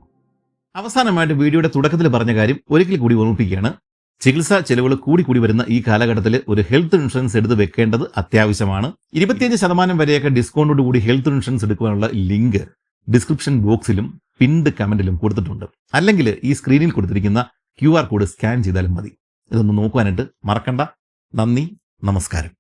അവസാനമായിട്ട് വീഡിയോയുടെ തുടക്കത്തിൽ പറഞ്ഞ കാര്യം ഒരിക്കൽ കൂടി ഓർമ്മിപ്പിക്കുകയാണ്. ചികിത്സാ ചെലവുകൾ കൂടി വരുന്ന ഈ കാലഘട്ടത്തിൽ ഒരു ഹെൽത്ത് ഇൻഷുറൻസ് എടുത്ത് വെക്കേണ്ടത് അത്യാവശ്യമാണ്. 25% വരെയൊക്കെ ഡിസ്കൗണ്ടോട് കൂടി ഹെൽത്ത് ഇൻഷുറൻസ് എടുക്കുവാനുള്ള ലിങ്ക് ഡിസ്ക്രിപ്ഷൻ ബോക്സിലും പിൻഡ് കമന്റിലും കൊടുത്തിട്ടുണ്ട്. അല്ലെങ്കിൽ ഈ സ്ക്രീനിൽ കൊടുത്തിരിക്കുന്ന QR കോഡ് സ്കാൻ ചെയ്താലും മതി. ഇതൊന്ന് നോക്കുവാനായിട്ട് മറക്കണ്ട. നന്ദി, നമസ്കാരം.